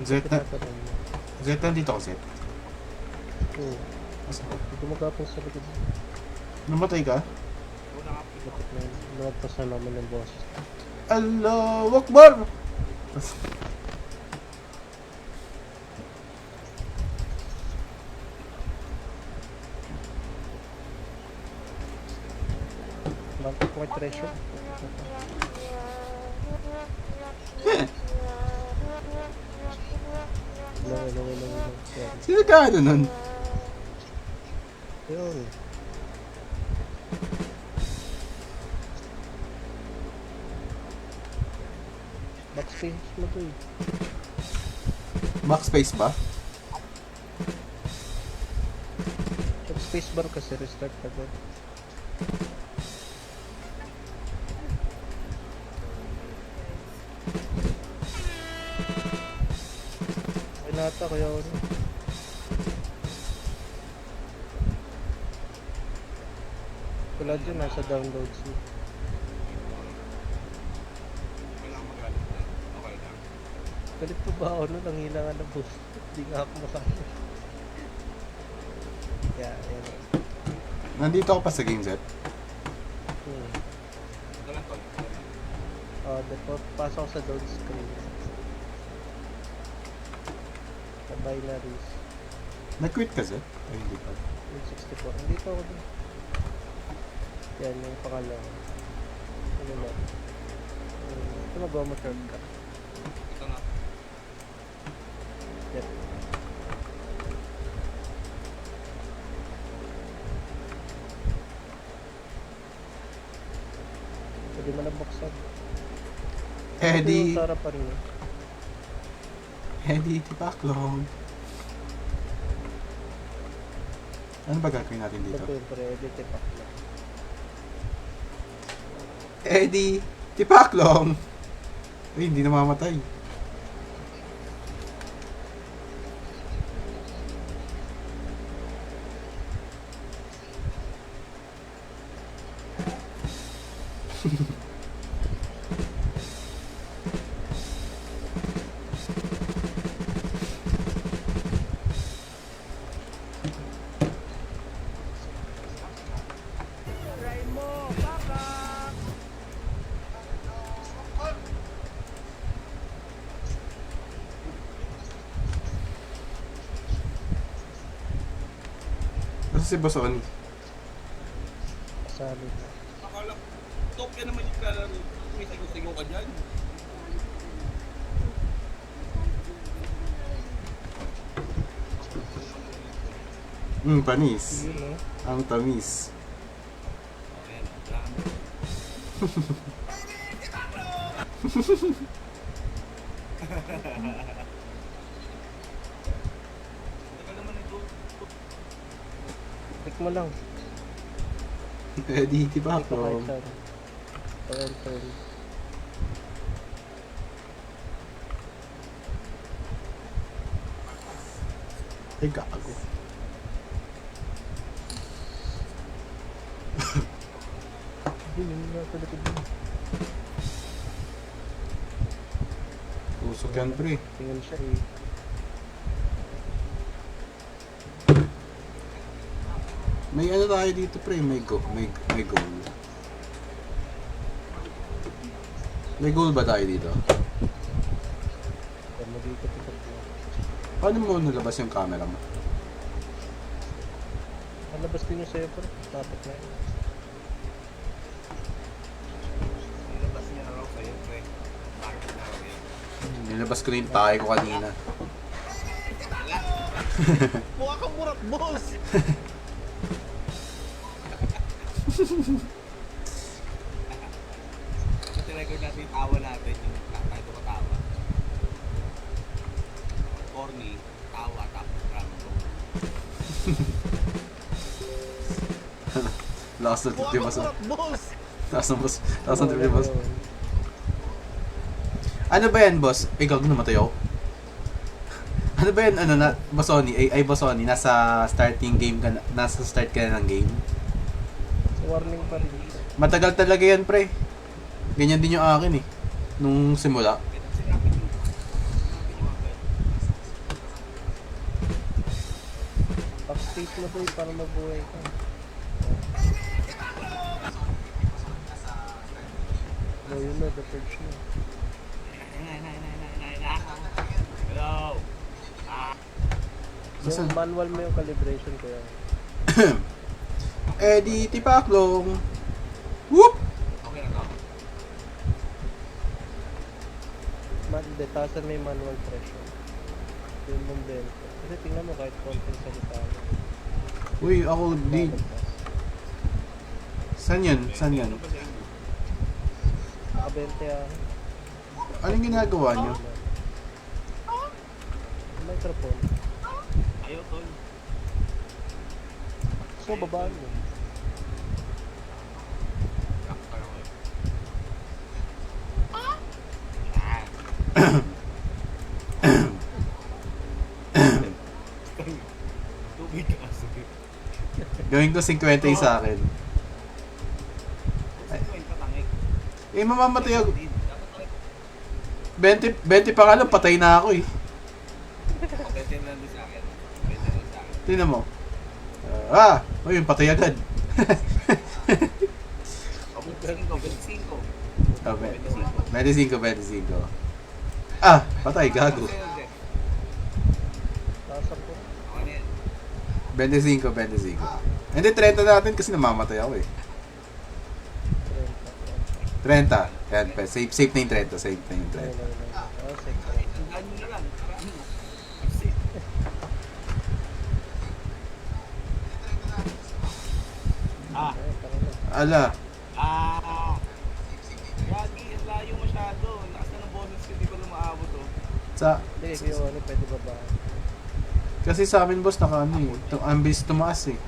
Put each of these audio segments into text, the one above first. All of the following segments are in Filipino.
Z na. Tinatanong mo. Z nandito ko, Z. Oo. Asa ko? Hindi gumagapang sa likod. Namatay ka? Bakit na yun? Lumagpas na naman ng boses. Allahu Akbar! Bakit ko may treasure? Lang. Sino ka ano nun? Yun. Backspace mo to eh. Backspace ba? Space bar kasi restart agad. Ay nata kaya ano. Wala dyan nasa downloads mo. Galit po ba ako nun? Nanghila nga ng boost. Hindi nga ako makakita. Kaya ayan. Nandito ako pa sa game, Z. Default, pasok sa down screen. Sa binaries. Nag-quit ka, Z? Ay, hindi pa. 64. Hindi pa ako dun. Yan, yung pangalawa. Ano na? Ito magawa mo shortcut. Ito nga. Yep. Pwede mo na buksan. Eh Ito di... yung harapan mo. Eh di, tipaklong. Ano ba gagawin natin dito? Ito yung pre-edit eh pakla. Eh di, tipaklong! Ay, hindi namamatay. Kasi si Boss Oni. Kasali na. Akala ko, top yan naman yung lalaro. May sigaw-sigaw ka dyan. Panis. Yun no? Ang tamis. Okay, drama. Tagal naman ito. Click mo lang. Eh di, Click mo kahit tipaklong. saan. So enter. Ay, gago. Yun nga sa likod mo. Usok yan, pre. Tingnan siya eh. May ano tayo dito, pre. May goal. May goal ba tayo dito? Kaya mo dito ito. Paano mo nalabas yung camera mo? Malabas din yung sa'yo pero tapos na yun. Nilabas niya na raw sa'yo, pre. Bakit na raw yan? Nilabas ko na yung tayo ko kanina. Mukha kang murat, boss! Tinrecord natin yung tawa natin, yung tayo tumatawa. Corny, tawa, tapos drama. Last na Mukha 50 kang basa. murat, boss! Last na 50 basa. Ano ba yan, boss? Ay, gago, namatay ako. Ano ba yan, ano na, Bosoni? Ay, Bosoni, nasa starting game ka na, nasa start ka na ng game. Warning pa rin. Matagal talaga yan, pre. Ganyan din yung akin eh. Nung simula. space mo sa'yo para mabuhay ka. No, yun na, the purge na. Hello! Basta- Yung manual mo yung calibration ko yan. Eh di tipaklong. Whoop! Okay na to. Hindi, taasan mo yung manual pressure. Yung mong bento. Kasi tingnan mo kahit konting salita mo. Uy, ako di. Lalagpas. Saan yan? Saan yan? Ano ba sa inyo? Nakabente ah. Anong ginagawa nyo? Microphone. Ayaw, tol. So, babaan mo. Kakar ako eh. Tubig ka kasi. Gawin ko 50 yung sa akin. Ay. Kwenta tangik. Eh, mamamatay ako. Dapat 20 pa ka lang, patay na ako eh. Pwede lang din sa akin. Pwede lang sa akin. Tingnan mo. Ayun, patay agad. O, 25. Oh, 25. Patay, gago. Taasan ko. Ano yan? 25. Hindi, 30 natin kasi namamatay ako eh. 30. 30. Yan, safe na yung 30. Safe na yung 30. Ah, sector. Tandaan nyo na lang. Para ano? Kasi, Ay, tara na. Ala, Yagi, ang layo masyado. Lakas na ng bonus ko, di ko lang maabot oh. Hindi, kayo ano, pwede babaan. kasi sa amin boss, naka ano eh. Ang bilis tumaas eh.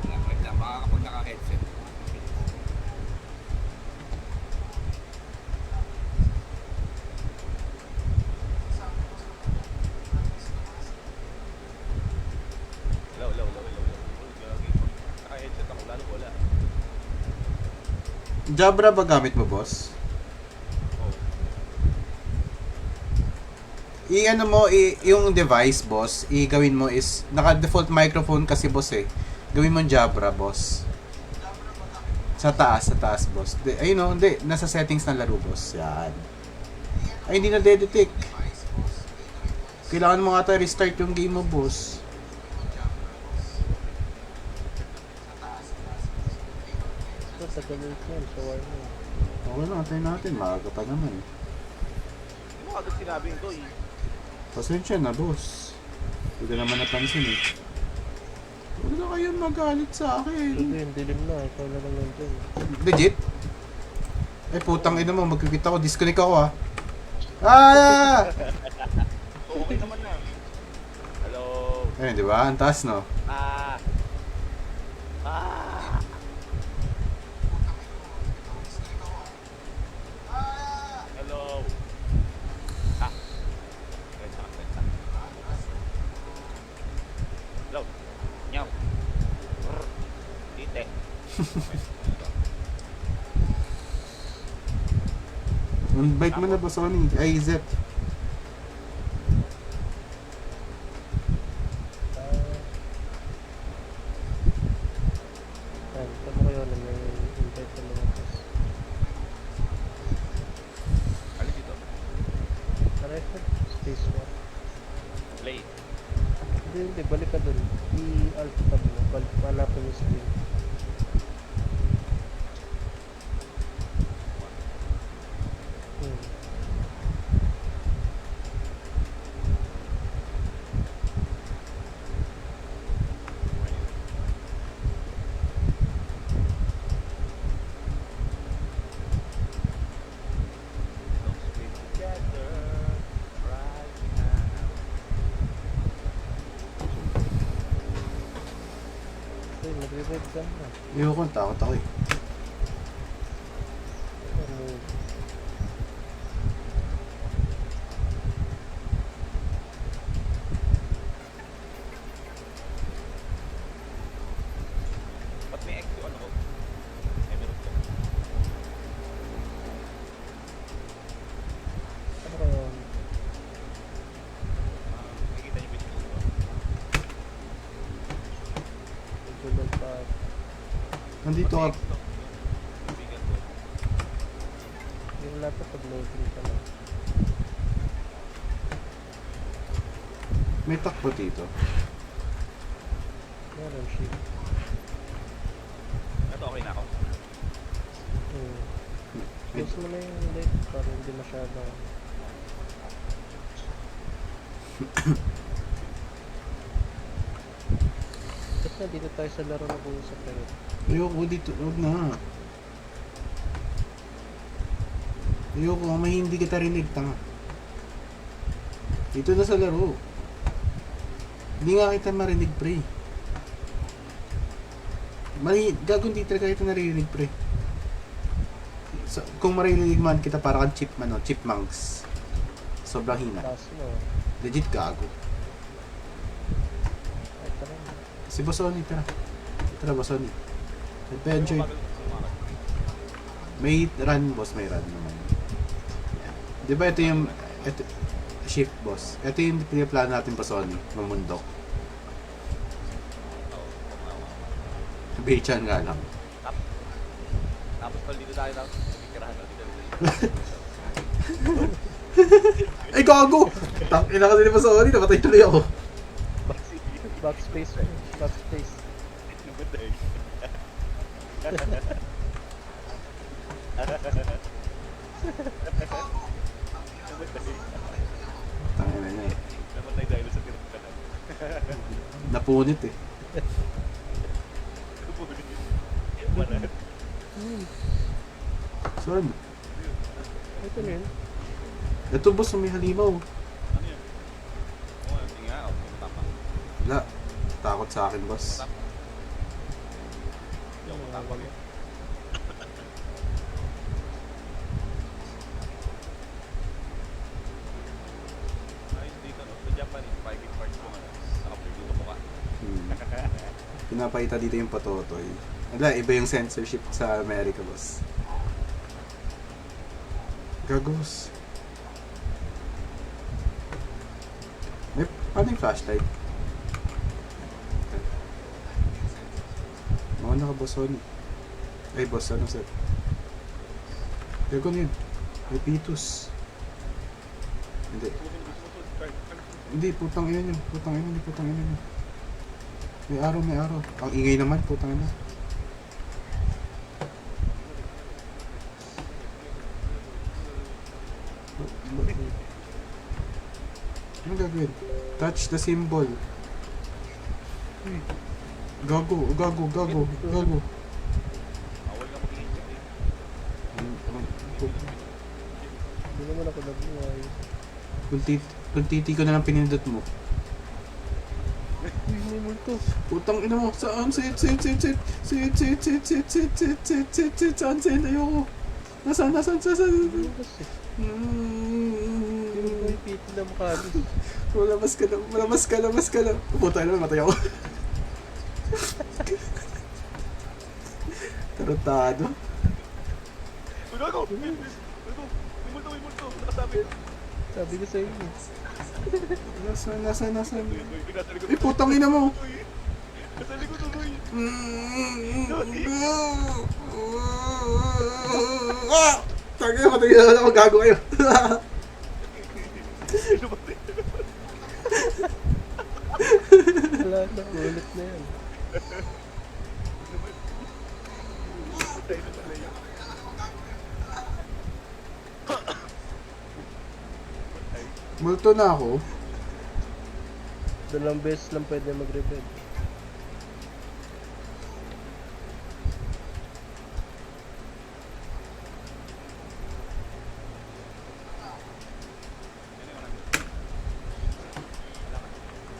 Wait lang, baka kapag naka-headset. Hello. Gagi. Naka-headset ako, lalo wala. Jabra ba gamit mo boss? Oh. I-ano mo, yung device boss, i-gawin mo is, naka-default microphone kasi boss eh. Gawin mo yung Jabra boss. Sa taas boss. Ayun o, hindi. Nasa settings ng laro boss. Yan. Ay, hindi na detect. Kailangan mo nga tayo restart yung game mo boss. So, tagal ulit yan. So, ano. Okay lang, tayo natin. Maaga pa naman. Hindi mo agad sinabing to eh. Pasensya na boss. Hindi ko naman napansin eh. Huwag na kayo magalit sa Ito akin. yung dilim na. Ikaw na lang nandun. Legit? Ay putang ina mo, magkikita ko. Disconnect ako ah. Ah! Okay naman na. Hello. Ayun, di ba? Ang taas, no? Ah. Hello. Kwenta. Hello. Nyaw. Tite. Invite mo na ba, Sony? Ay, Zep. Yan, ito mo kayo na may invite sa mga boss. Ano dito? Record, space swap. Play. Hindi, balik ka dun. I-alt tab mo. Hanapin mo yung screen. Hmm. Let's be together right now. Ay, nagre-red ka na. Ayoko, takot ako eh. Ano, Ba't may X yung ano ko? Emerald ko. ano kaya? Nakikita niyo ba yung video ko? Nandito ka. Bigat ko. Yung laptop pag loading ka lang. May takbo dito. Meron shit. Ito okay na ako. Close mo na yung light para hindi masyadong... Ba't na dito tayo sa laro nag-uusap kayo? Ayoko dito. Huwag na. Ayoko. May hindi kita rinig. Tanga. Dito na sa laro. Hindi nga kita marinig, pre. Gagawin dito talaga kita naririnig, pre. So, kung maririnig man kita para kang chipmunks. Sobrang hina. Taas mo. Legit gago. Ay, tara na. Si Bosoni, tara. Tara, Bosoni. Adventure. May run, boss. May run naman. Di ba ito yung... Ito, shift, boss. Ito yung piniplano natin, Bosoni. Mamundok. Bichan nga lang. Tapos pala dito tayo tapos nagkirahan na dito. Ay, gago! Ina kasi ni Bosoni. Namatay tuloy ako. Backspace, right? Backspace. Namatay. Tangina niya eh. Namatay dahil sa tinagkanan. Napunit eh. Banat. Saan? Ito na yun. Ito, boss. May halimaw. Ano yun? Oo, hindi nga. Tama. Wala. Takot sa akin, boss. Hindi ako matapag eh. Ay, dito no. Sa Japan, yung private parts ko ano. Naka-play dito po ka. Pinapakita dito yung patotoy. Wala, iba yung censorship sa Amerika, boss. Gagos. May, paano yung flashlight? Mga naka-boson. Ay, boss, ano sir? Gagon yun. May pitus. Hindi. Hindi, putang ina nyo. Putang ina nyo, putang ina nyo. May araw, may araw. Ang ingay naman, putang ina. Anong gagawin? Touch the symbol. Gago, gago, gago, gago. Awal na mag-iinject eh. Hindi naman ako nag-uway. Kung titi ko na lang pinindot mo. Uy, may multo. Putang ina mo, saan? Sit. Saan? Ayoko. Nasaan? Ano kasi? Hindi ko ipitin na mukha mo. Malamas ka lang. Puta na, matay ako. Tarotado. Uy, gago! May multo! Nakasabi! Sabi ko sa inyo. Nasaan? Uy, pinasali ko. Ay, putang ina mo. Uy! Nasali ko tuloy! Tagay, matay na ako, gago kayo. Wala na, ulit na yan. Multo na ako. Dalawang beses lang pwede mag-revive.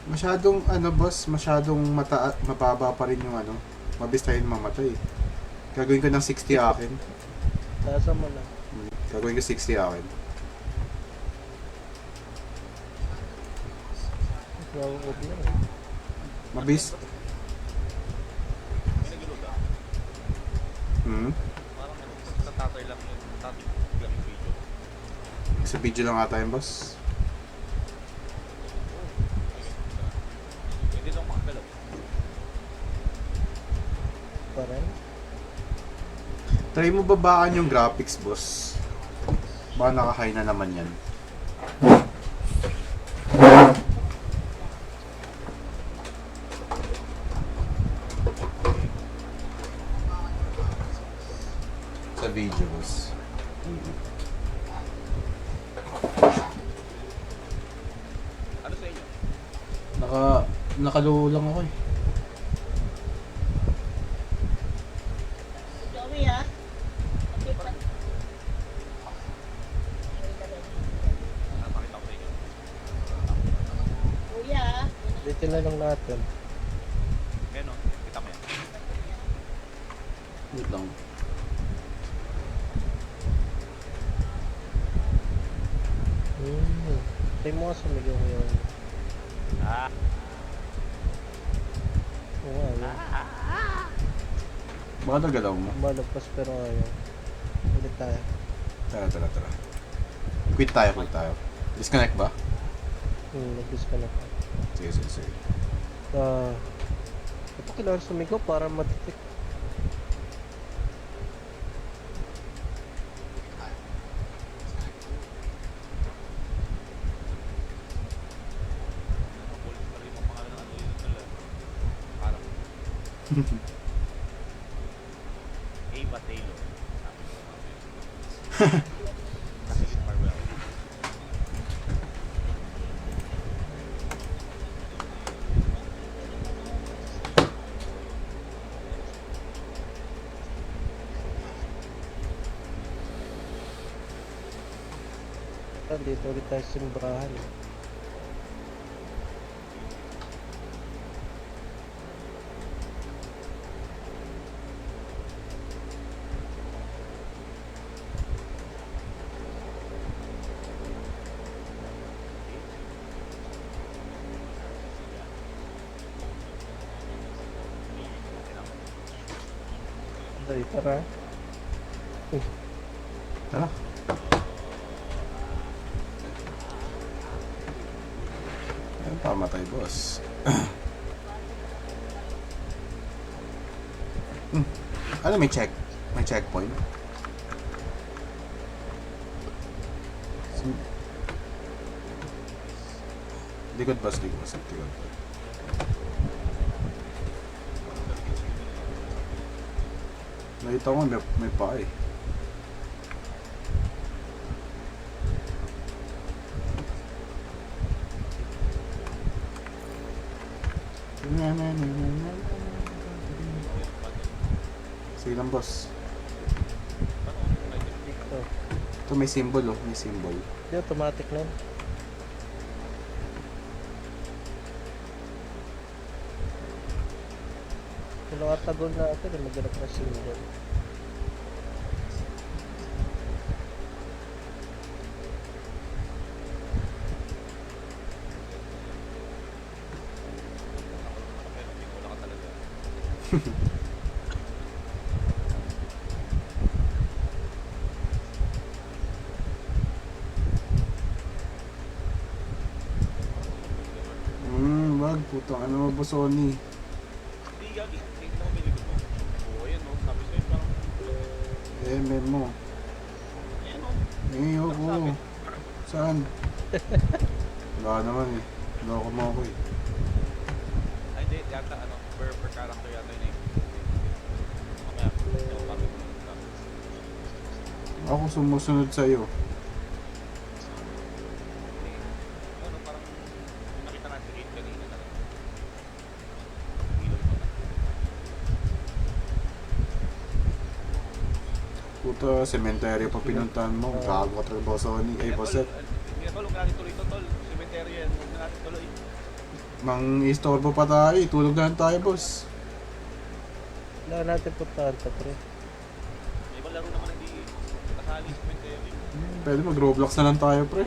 Masyadong boss, mababa pa rin yung mabilis tayo mamatay. Gagawin ko ng 60 akin. Nasa mo lang. Gagawin ko 60 akin. Nawawag na. Mabilis. May nag-load ah. Parang ano, sa tatay lang yung tatay lang yung video. Sa video lang ata yun, boss. Hindi lang makagalaw. Parang. Try mo babaan yung graphics, boss. Baka naka-high na naman yan. Sa video, boss. Ano sa inyo? Nakalow lang ako eh. Joey, ah. Okay pa. Napakita ko sa inyo. Kuya, ah. Dito na lang natin. Ayan o, kita mo yan. Wait lang. Try mo nga sumigaw ko yun. Ah, Oo nga, yun. Baka nagalaw mo. Malagpas pero ayaw. Ulit tayo. Tara. Quit tayo. Disconnect ba? Nag-disconnect ako. Sige. Ito kailangan sumigaw para ma-detect. makulit pa rin yung pangalan ng ano yun tala. Parang Ava Taylor. Kathleen Marwell. Dito ulit tayo sa simbahan. Dali, tara. Tara. Ayun, pamatay, boss. Ano, may checkpoint? Likod, boss. Nakita ko may pa eh. Sige lang, boss. Dito. Ito may symbol, oh. May symbol. Hindi, automatic na. Kung nakatagol natin, maghanap na symbol. Pero hindi ko ka talaga. Wag, putang ano mo, boss Sony. Hindi, Gagi. Tingnan mo may likod mo. Oo, ayan o. Sabi sa'yo parang... Mo. Ayan o. Ako. Saan? Wala naman eh. Loko mo ako eh. Ay, hindi. Yata, ano, per character yata yun eh. Mamaya, yung bakit mo. Ako sumusunod sa'yo. Ano, parang nakita natin si Kate kanina na. Ilaw pa. Puta, cemetery pa pinuntahan mo. Gago ka talaga, boss Sony. Ay, boss Seth. Hindi na tol, huwag natin tuloy ito tol. Cemetery yan, huwag na natin tuloy. Mang-istorbo pa tayo. Tulog na lang tayo, boss. Kailangan natin puntahan to, pre. May ibang laro naman hindi kasali cemetery. Pwede mag-Roblox na lang tayo, pre.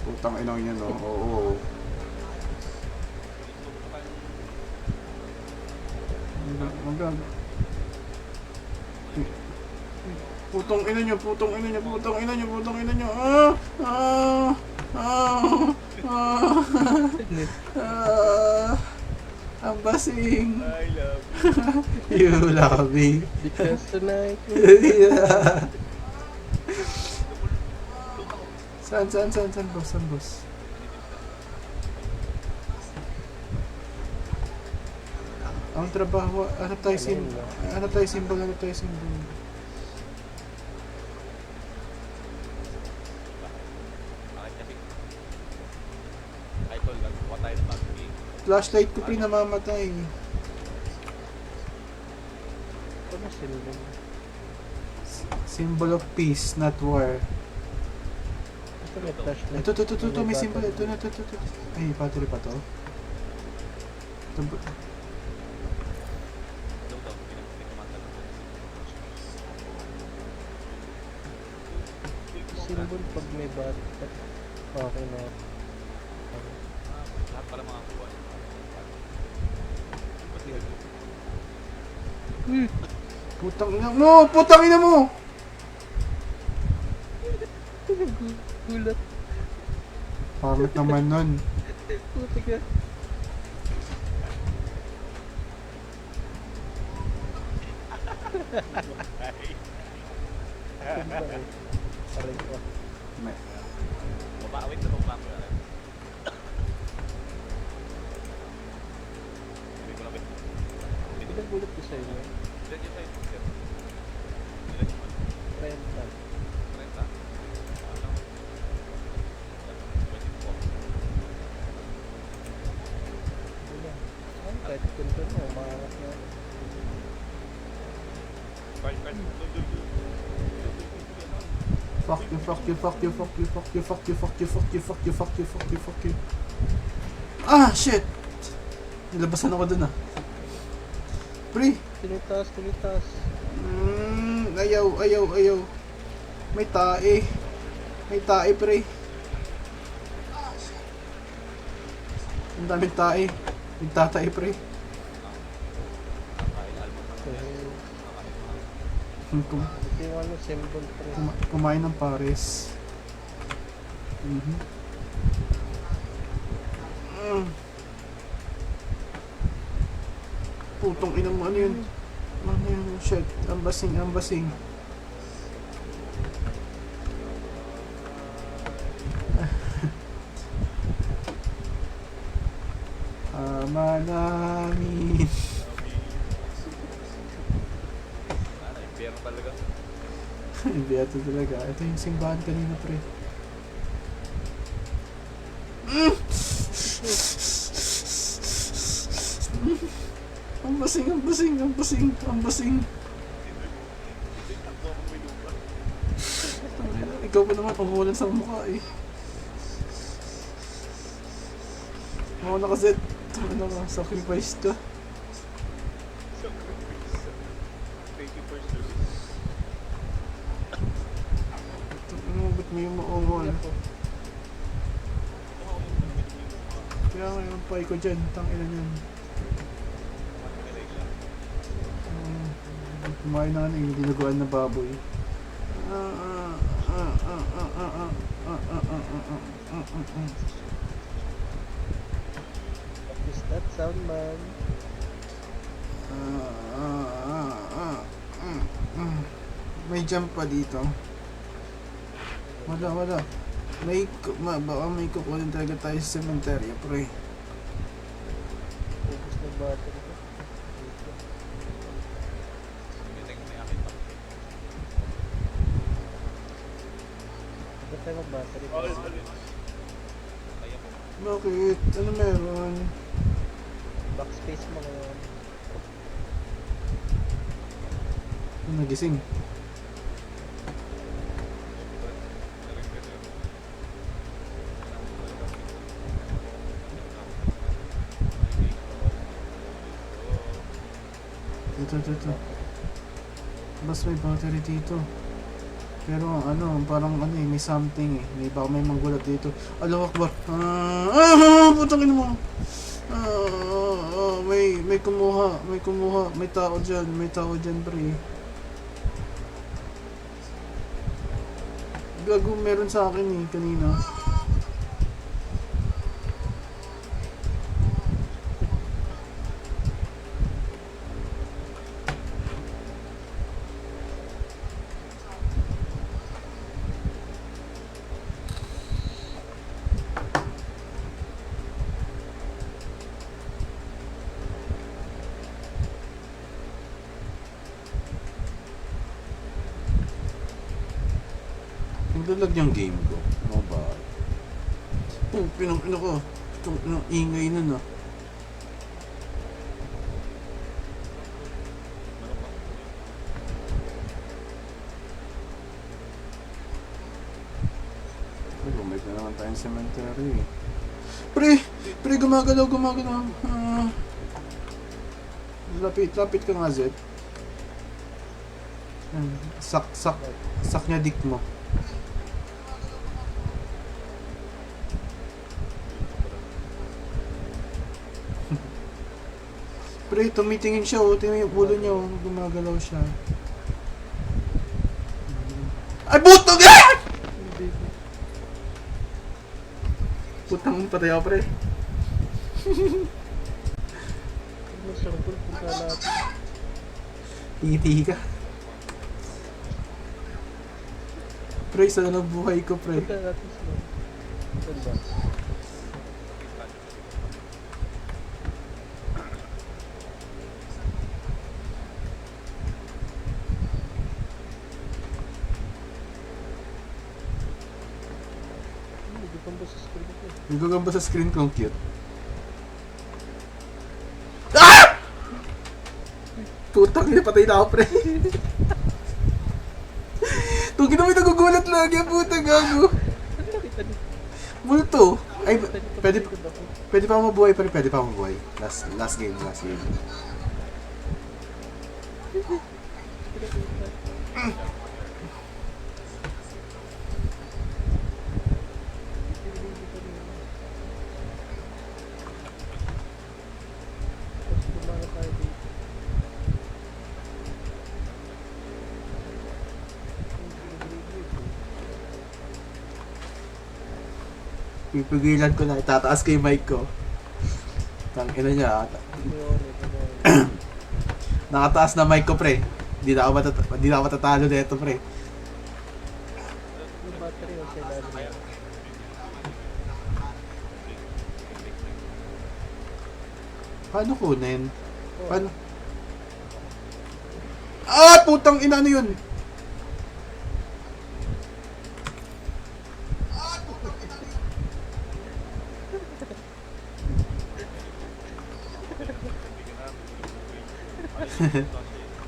Putang inang yan, no? Oo. Magag. Putong ina nyo. Ang basing. I love You love me. Because tonight, Yeah. Saan, boss? Saan, boss? Ang trabaho, ano tayo symbol? Ano tayo symbol? Bakit kasi? Idol, nagkuha tayo ng bagong game. Flashlight ko pinamamatay. ano sila? Symbol of peace, not war. Ito may flashlight. Ito, may symbol. Ito. Ay, battery pa to. Ito, Daw daw, pinagmata lang. Symbol pag may bat. Okay na. Lahat pala mga kuha. Ba't hindi ko? Putang ina mo! Gulat. Pangit naman nun. Puti ka. Aray ko. Mabawit na bang bang yan? Hindi ko lang ito. Pinagulat ko sa inyo. Diyan yung side sir. Diyan yung 30. 30. Ano? 24. Wala. Ay, kahit kunto mo, umangat na. Card. Fuck you. Ah, shit! Nilabasan ako dun ah. Pre! Tinitas. Ayaw. May tae, pre. Ang daming tae. Nagtatay, pre. Ito yung ano, symbol pa rin. Kumain ng pares. Putong ina mo, ano yun? Ano yun? Shit, ambasing. Ama namin. Pero talaga. Hindi ito talaga. Ito yung simbahan kanina, pre. Ang basing. Ikaw pa naman umulan sa mukha eh. Ako nakaset. Ano ka, sacrifice ka. Thank you for service. Ano, ba't may umuungol? Kaya ngayon pa ko dyan, tangina niyan. Kumain na yung dinuguan na baboy. What is that sound, man? May jump pa dito. Wala. Baka may kukunin talaga tayo sa cementerio, pre. Focus na battery ko. May akin pa. Ba't tayo mag-battery ko? Kaya mo. Bakit? Ano meron? Backspace mo ngayon. Ano nagising? Ito. Bas may battery dito. Pero ano, parang ano eh, may something eh. Baka may manggulat dito. Allahu Akbar. Putang ina mo. May kumuha. May tao dyan, pre. Gago, meron sa akin eh, kanina. Naglalag yung game ko. Ano ba? Oh, pinang ko. Itong ingay nun ah. Ay, bumalik na naman tayong cemetery. Pre, gumagalaw. Lapit ka nga, Zed. Sak niya dik mo. Pre, tumitingin siya, oh. Tingnan yung ulo niya, oh. Gumagalaw siya. Ay, butog! Ah! Putang patay ako, pre. Ano circle? Punta natin. Tingiti ka. Pre, sa na buhay ko, pre. Punta natin sila. Saan ba? Nagagamba sa screen ko. Nagagamba sa screen ko, ang cute. Ah! Putang ina, patay na ako, pre. Tugin na may nagugulat lagi, putang gago. Ano nakita niyo? Multo. Ay, pwede Likod ako. pa ako mabuhay, pero pwede pa ako mabuhay. Last game. Tapos lumana tayo dito. Pipigilan ko na, itataas ko yung mic ko. Tangina niya, nakataas na mic ko, pre. Hindi na ako matatalo dito, pre. Yung battery o sa ilalim. Paano kunin? Paano? Ah! Putang ina, ano yun?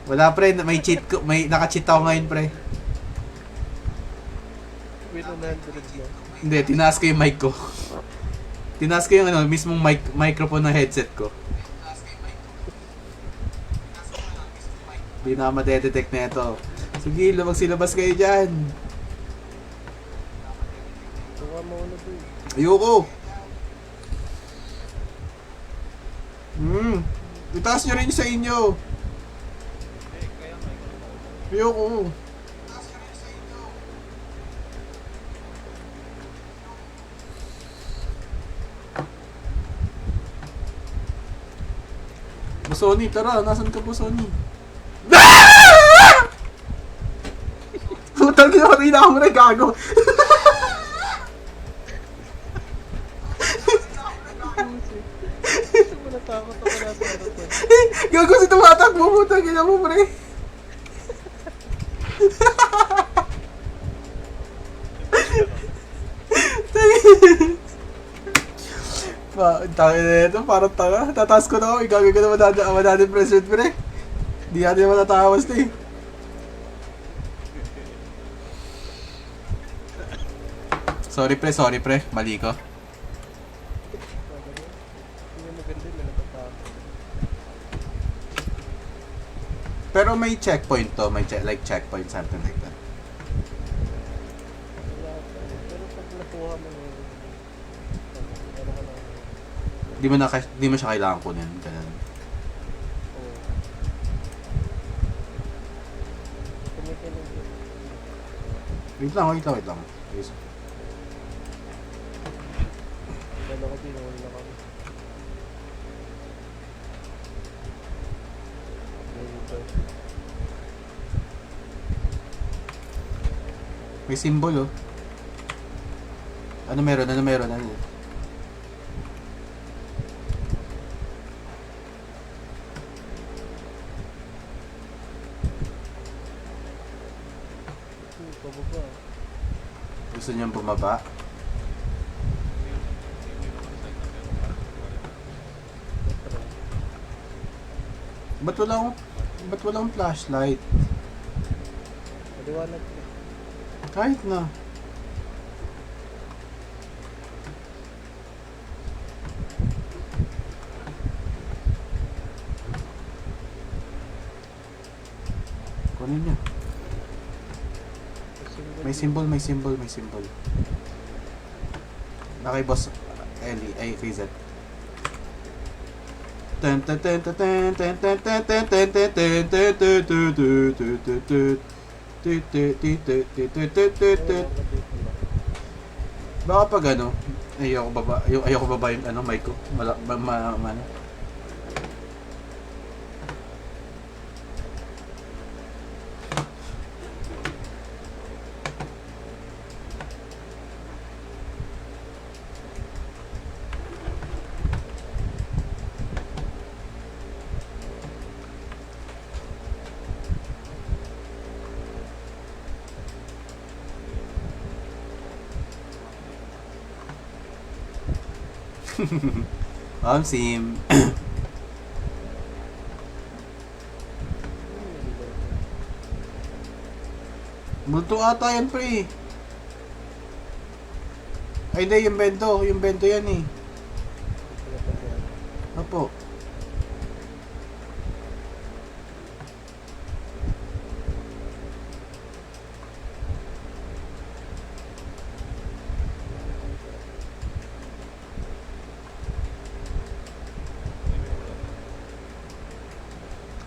Wala, pre, may cheat ko, may naka-cheat ako ngayon, pre. Win 100 na. Hindi, tinaas ko yung mic ko. Tinaas ko yung mismong microphone ng headset ko. Hindi na madedetect na ito. Sige, magsilabas kayo dyan. Tuwa mo na doon. Ayoko. Itaas nyo rin sa inyo. Ayoko. Busoni, tara. Nasaan ka, Busoni? Putang ina, patay na ako na, gago. Gusto mo natakot ako na sa harapan. Gago si tumatakbo, putang ina mo, pre. Tangin na ito, parang tanga. Tataas ko na ako, igagay ko naman natin president, pre. Hindi natin matatawas na eh. Sorry pre, mali ko. Hindi maganda yun, natatakot. Pero may checkpoint to, may checkpoint, something like that. Wala pa. Pero pag nakuha mo yung... Ano ka lang. Di mo siya kailangan kunin, ganun. Oo. Tumitin lang yun. Wait lang. Ayos. Dala ko din, wala kami. Dito. May symbol oh. Ano meron? Pababa. Gusto niyang bumaba? Ba't wala akong, ba't wala akong flashlight? Maliwanag na. Kahit na. Kunin niya. May symbol, may symbol, may symbol. Na kay Boss Ellie, ay kay Z. Ten ten ten ten ten ten ten ten ten ten ten ten ten ten ten ten ten. Baka pag ano, ayoko baba yung ano, mic ko. Ano. Sim. Multo ata yan, pre. Ay, hindi, yung bento. Yung bento yan eh. Opo.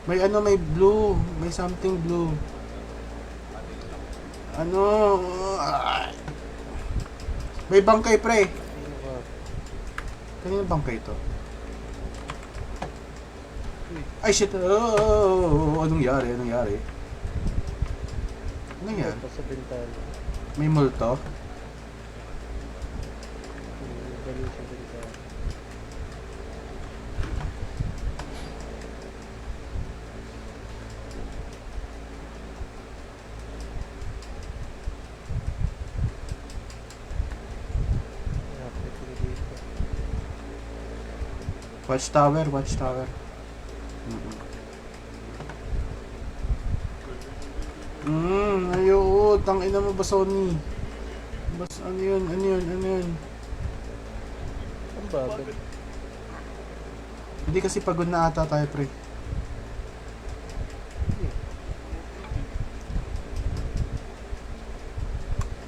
May ano, may blue. May something blue. Ano? May bangkay, pre. Kanina bangkay to? Ay, shit. Oh, anong yari? Anong yari? Anong yari? Sa bintana. May multo? Galing sa bintana. Watchtower, watchtower. Ayo, tangina mo ba, Sony? Bas, ano yun, ano yun, ano yun? Ang bagal. Hindi kasi pagod na ata tayo, pre.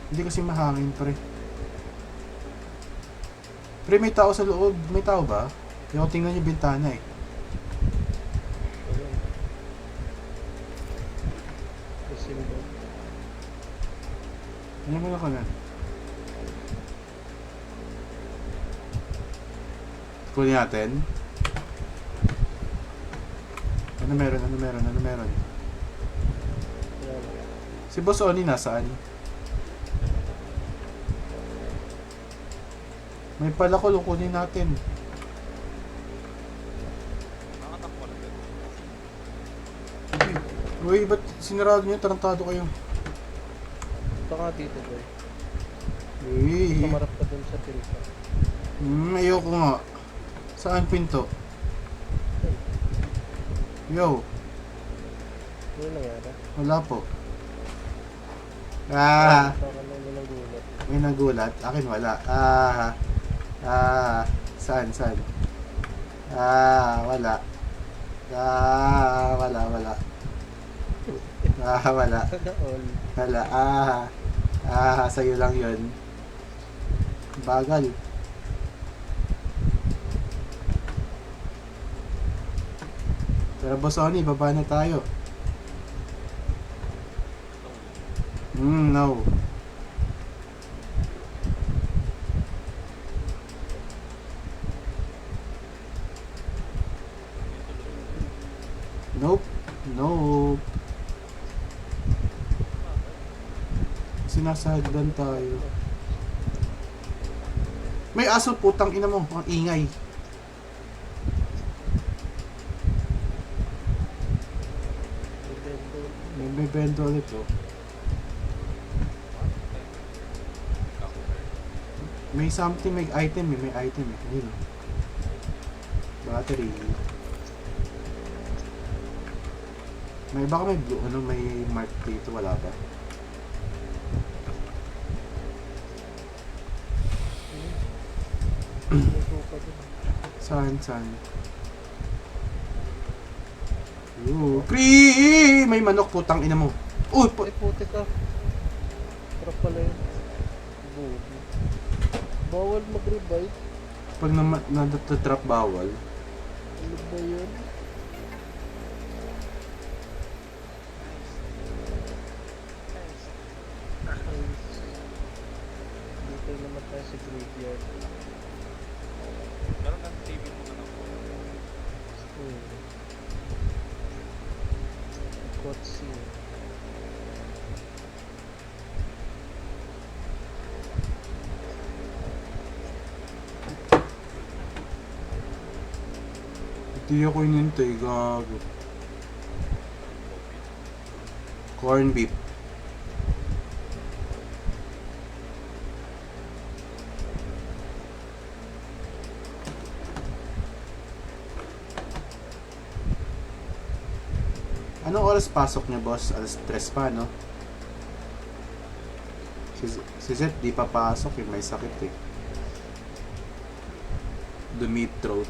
Hindi kasi mahangin, pre. Pre, may tao sa loob. May tao ba? Yung tingnan yung bintana eh. Ayun. May symbol. Ano mo na ka na? Kunin natin. Ano meron? Ano meron? Ano meron? Ayan. Si Boss Oni nasaan? May palakol, kunin natin. Nakatakbo lang din. Uy, ba't sinarado niyo? Tarantado kayo. Ito nga dito, boy. Uy. Kamarap ka dun sa pinto. Ayoko nga. Saan pinto? Yo, Ano nangyari? wala po. Ah, Baka na walang gulat. may nagulat. Akin wala. Saan? Wala. Wala. Wala. Sana all. Wala. Sa'yo lang yun. Bagal. Pero Boss Oni, baba na tayo. No. Nope. Nope. Sinasagdan tayo. May aso, putang ina mo. Ang ingay. May bendo ulit, oh. May something, may item eh. May item eh. Ayun o. Battery. May baka may blue, ano, may mark dito. Wala ba? May suka dun. Saan? Ooh, Cree! May manok, putang ina mo. Uy, Ay, puti ka. Trap pala yun. Bugi. Bawal mag-revive. pag natatrap bawal. Ano ba yun? Dito naman tayo sa graveyard. Pero nag-saving mo na lang po. Cutscene. Hindi ako inintay, gago. Corn beef. Anong oras pasok niya, boss? Alas 3 pa, no? Si Zet di pa pasok eh, may sakit eh. Dumit throat.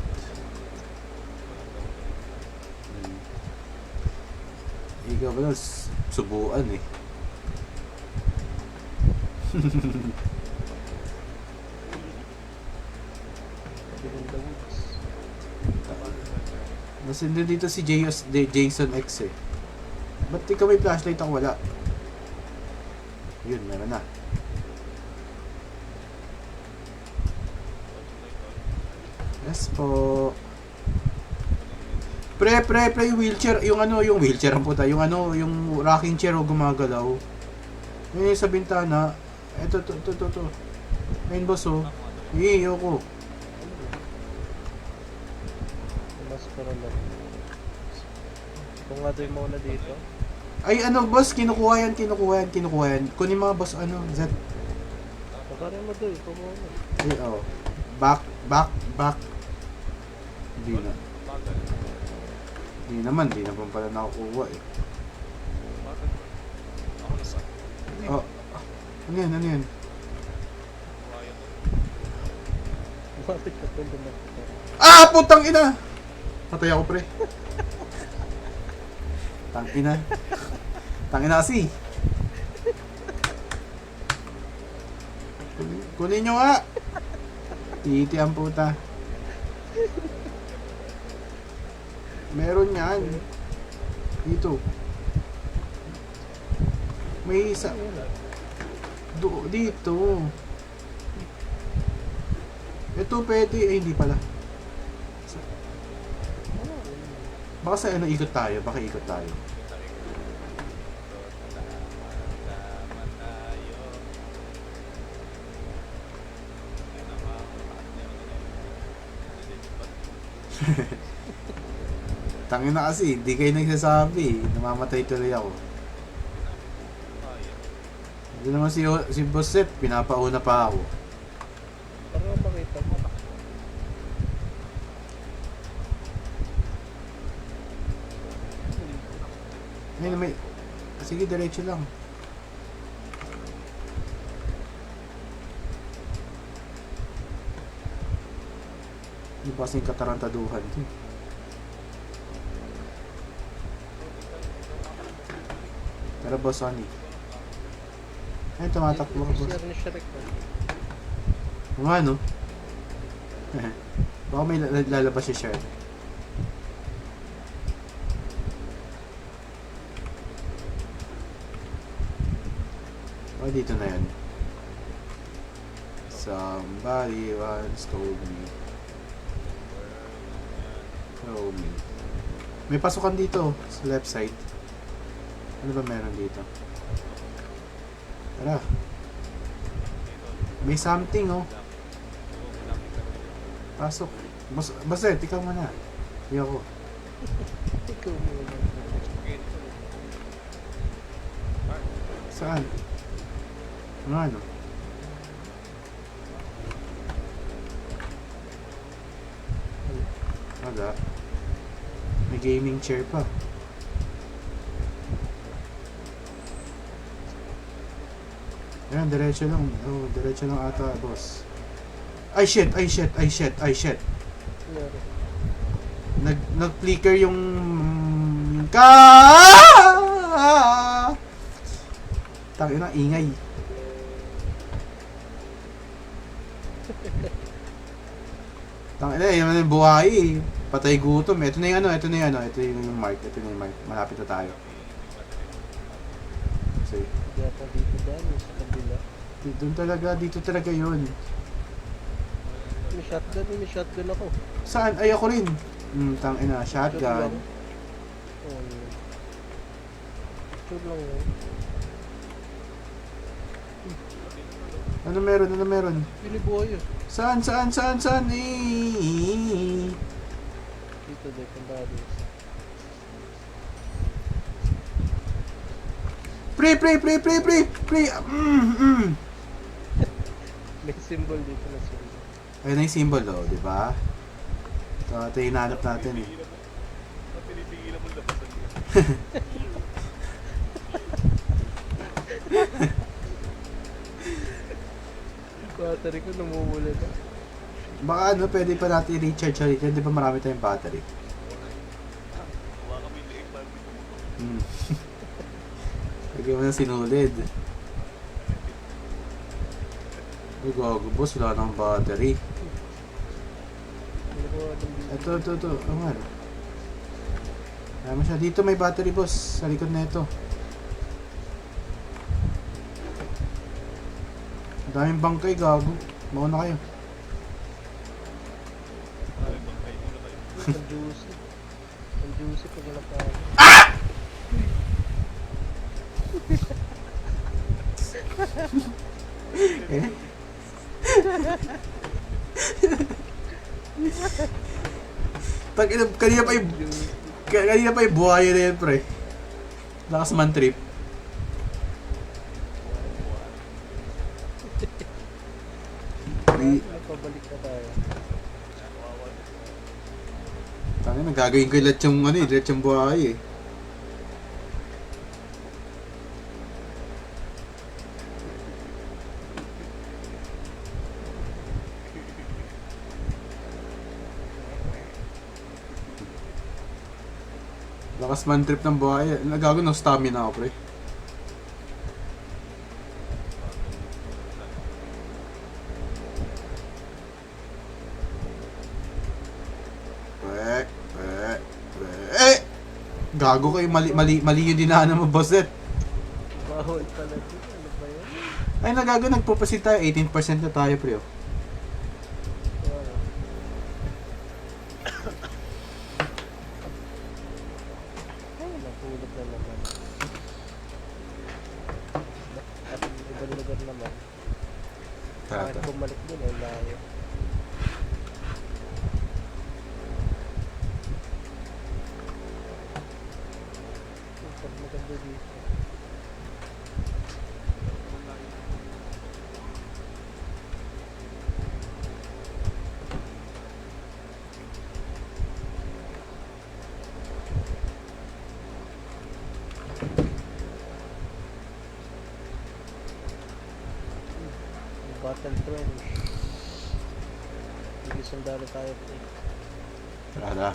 Ikaw ba subuan eh. In the woods. Mas hindi dito si Jason X eh. Ba't ikaw may flashlight ako wala? Yun, meron na. Yes po. Pre, yung wheelchair, yung wheelchair ang puta, yung rocking chair o gumagalaw. Yun yung sa bintana. Eto, to. Ayun boss oh. Ayoko. Mas para lang. Kung nga doon muna dito. Ay boss, kinukuha yan. Kunin mga boss Z. Pagkarin mo doon, ito muna. Ay, oh. Back. Hindi na. Bagal. Hindi naman pala nakukuha eh. Bagal. Ako na sa. Oh. Ano yan? Kaya to. Bakit ka ito lumakita? Ah! Putang ina! Patay ako pre. Tangina kasi. Kunin nyo nga. Titi ang puta. Meron yan. Dito. May isa. Dito. Ito pwede. Eh, hindi pala. Baka sa ikot tayo. Tama tayo. Hindi na Tangin na kasi. Hindi kayo nagsasabi. Namamatay tuloy ako. kaya. Hindi naman si Bosset. Pinapauna pa ako. Para makita mo. Ayun, may... Sige, diretso lang. Hindi pa kasing katarantaduhan. Pero boss, Sonny. Ayun, tumatakbo ka, boss. Share ni Shrek. Kung ano? Baka may lalabas si Sher. Oh, dito na yan. Somebody once told me. Told me. May pasukan dito sa left side. Ano ba meron dito? Tara. May something oh. Pasok. Basta, ikaw muna. Hindi ako. Ikaw muna. Saan? Ano? Wala. May gaming chair pa. Ayan, diretso lang. Oh, diretso lang ata, boss. Ay shit, ay shit, ay shit, ay shit. Meron. Nag-flicker yung Tangina, ingay. Tangina, yun yung buhay eh. Patay gutom. Ito na yung ano, ito na yung ano, ito yung mark, ito na yung mark. Malapit na tayo. Kasi, Kaya pa dito daan, yung sa kabila. doon talaga, dito talaga yun. May shotgun ako. Saan? Ay, ako rin. Tangina, Shotgun. shotgun. Oh, yun. Sure lang yun. Ano meron? Ano meron? Binibuhay yun. Saan? Dito, Deck and Bodies. Pre! May symbol dito na symbol. Ayun na yung symbol, oh, di ba? Ito yung hinahanap natin eh. Tinitigilan mo labasan niya. Battery ko namumula na. Baka ano, pwede pa natin i-recharge ulit. Hindi pa marami tayong battery. Kuha kami liig pa. Lagyan mo na sinulid. Ay, gago boss, wala nang battery. Ano ko anong dito? Ito. Ang ano? Alam mo siya, dito may battery boss. Sa likod na ito. Ang daming bangkay, gago. Mauna kayo. Ang juicy. Ang juicy pag nakaano. Eh? Kanina pa yung buhaya na yan, pre. Lakas man trip. Nagpabalik na tayo. Tangin, nagagawin ko yung lahat yung ano eh, lahat yung buhay eh. Lakas man trip ng buhay. Nagagawin ng stamina ako, pre. Gago kayo, mali yung dinaanan mo, bosset. Bawal pala dito. Ano ba yun? Ay, nagago, nagpupasit tayo. 18% na tayo, pre. Oh. Wow. Ay, napulot na naman. At ibang lugar naman. Bakit Tata. bumalik din ay layo. Pag maganda dito. Battle trench. Hindi sundalo tayo. Tara.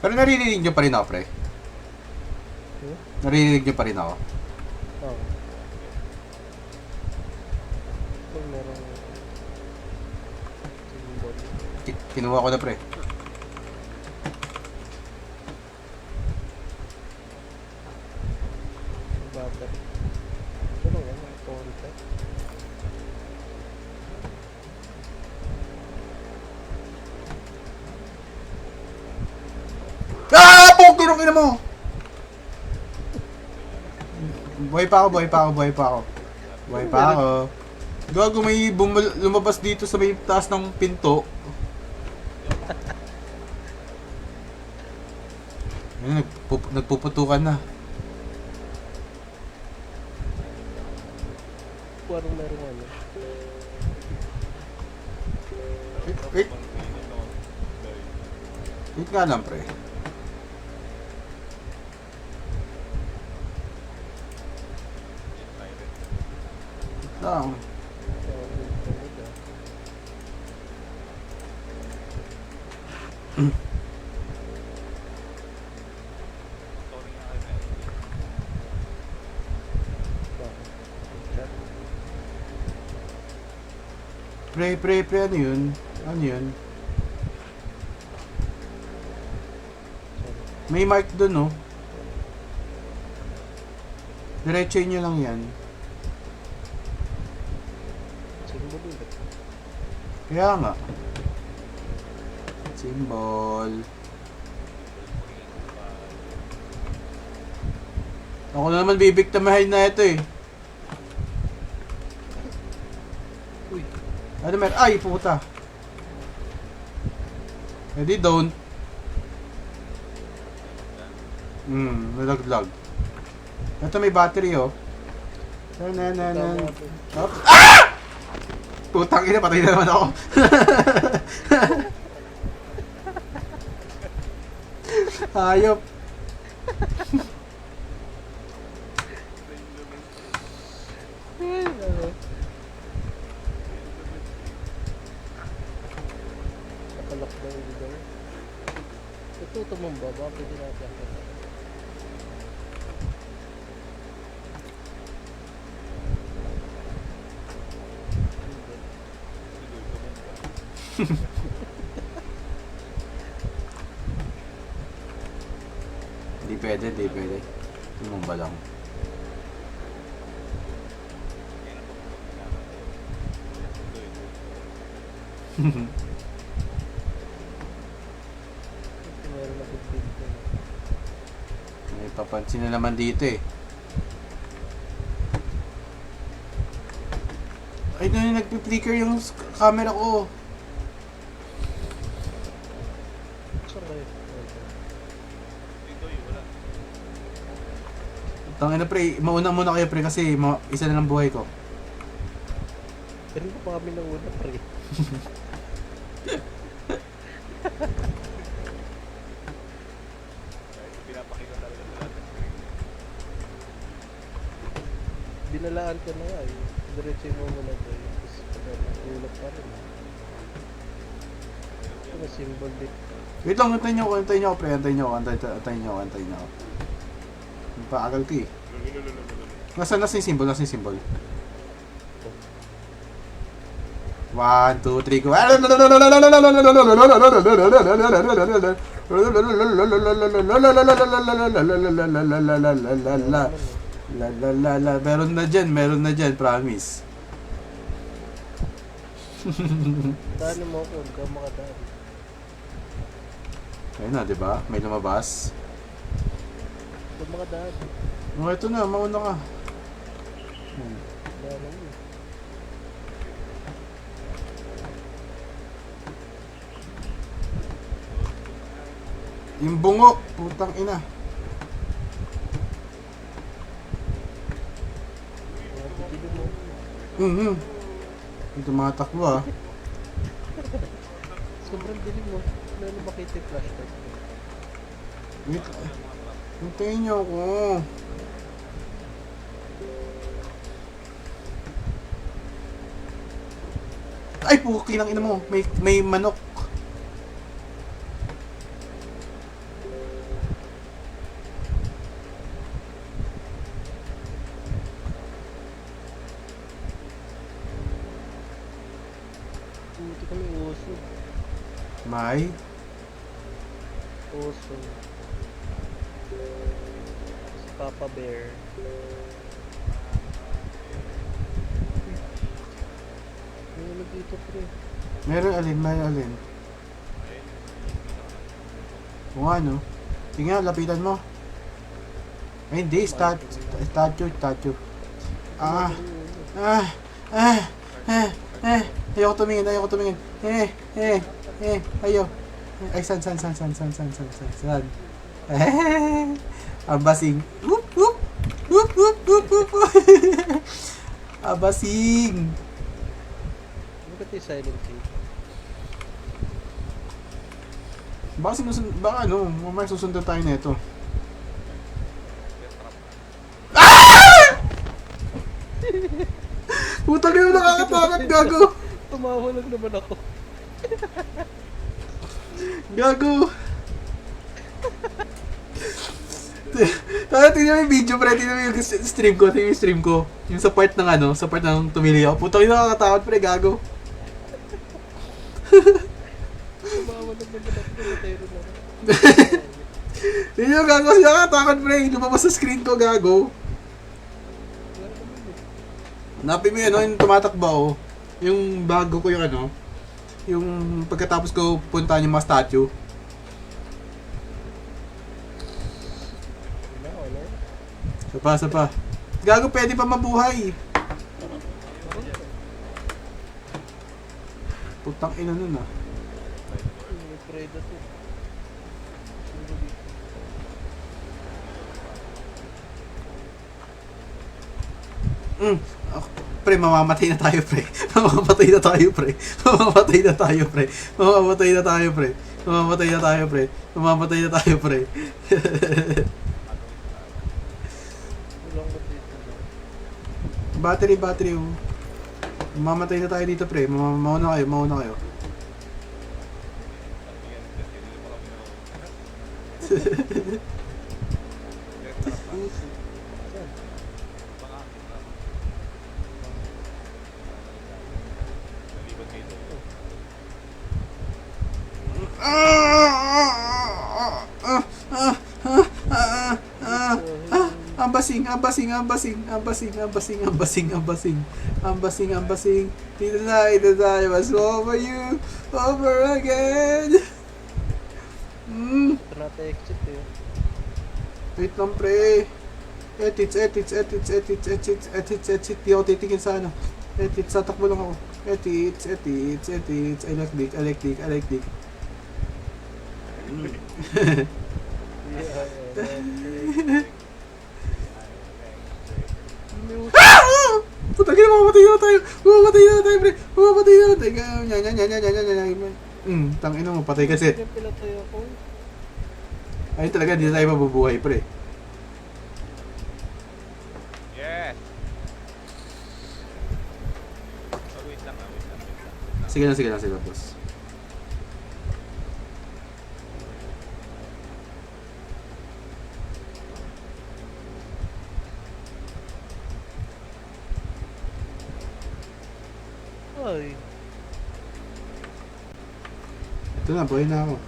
Pero naririnig nyo pa rin ako, pre. Naririnig nyo pa rin ako. Oo. Kung merong symbol. Kinuha ko na, pre. Battery. Ano yan? Ang konti. Pokey nung ina mo! Buhay pa ako. Gago, may lumabas dito sa may taas ng pinto. Ayun, nagpuputukan na. Parang merong ano. Wait. Pang pinit ako. Guys. Wait nga lang, pre. Siren. Wait lang. Sorry nga kay Melody. Pre, ano yun? Ano yun? May mark dun, no? Diretso nyo lang yan. Symbol ulit. Kaya nga. Symbol. Ako na naman bibiktimahin na ito eh. Uy. Ano mer? Ay, puta. Ready, don't. Nalaglag. Ito may battery oh. Na. Up. Ah! Putang ina, patay na naman ako. Hayop. Nakalak na yung lugar. Ito tumumba ba? Pwede natin. Hindi pwede. Tumumba lang. Meron na big ko. May papansin na naman dito eh. Ay, doon nagpi-flicker yung camera ko. Saan kayo? Dito yun, wala. Tangina pre, mauna muna kayo pre kasi isa na lang buhay ko. Pero hindi pa kami nauna pre. Kahit pinapakita talaga sa lahat. Binalaan ka na nga eh. Diretso mo muna doon. Tapos nagulap pa rin. Ito na symbol dito. Wait lang, antayin nyo ako pre, antayin nyo ako. Paagal ko eh. Nasaan yung symbol? 1, 2, 3, go. Meron na dyan, promise. Daanan mo ako, hindi ka makadaan. Ayun na, diba? May lumabas. Hindi ka makadaan. Oh, ito na, mauna ka. Daanan mo. Yung bungo, putang ina. Titili mo. Ito mga takbo ah. Sobrang dilim mo. Meron makita yung flashlight. Wait, hintayin nyo ako. Ay, puki ng ina mo. May manok. Puti kami uso. May. Uso. Si Papa Bear. Ano dito pre? Meron alin. O nga no. Tingnan, lapitan mo. Ay, hindi. Statue. Ayoko tumingin. Ayaw. Ay, san. Abasing. Whoop. Abasing. Bakit yung silent key? Baka ano, mamaya susundan tayo nito. Putang ina, nakakatakot, gago. Tumawa lang naman ako. Gago. Tingnan mo yung video, pre. Tingnan mo yung stream ko. Tingnan mo yung stream ko. Yung sa part ng ano, sa part ng tumili ako. Putang ina, nakakatakot, pre. Gago. Tumawa lang naman ako. Matero lang. Tingnan mo, gago. Kasi nakakatakot, pre. Lumabas sa screen ko, gago. Wala naman yun. Hanapin mo yun, no? Yung tumatakba, oh. Yung bago ko yung ano. Yung pagkatapos ko puntahan yung mga statue. Wala. Sa pa. Gago, pwede pa mabuhay. Putang ina nun, ah. May predator. Sino dito? Pre, mamamatay na tayo, pre. Mamamatay na tayo, pre. Mamamatay na tayo, pre. Mamamatay na tayo, pre. Mamamatay na tayo, pre. Mamamatay na tayo, pre. Walang ba dito? Battery, oh. Mamamatay na tayo dito, pre. Mauna kayo. Ambasing. The night was over you, over again. Ito natin exit eh. Wait lang, pre. Edits. Di ako titingin sa ano. Edits, tatakbo lang ako. Edits. I like dick. Puta, mamamatay na tayo, pre. Tangina mo, patay kasi. Ganyan pala tayo ako. Ayun talaga, hindi na tayo mabubuhay, pre. Yes! Oh, wait lang. Sige lang, boss. Ay. Ito na, buhay na ako.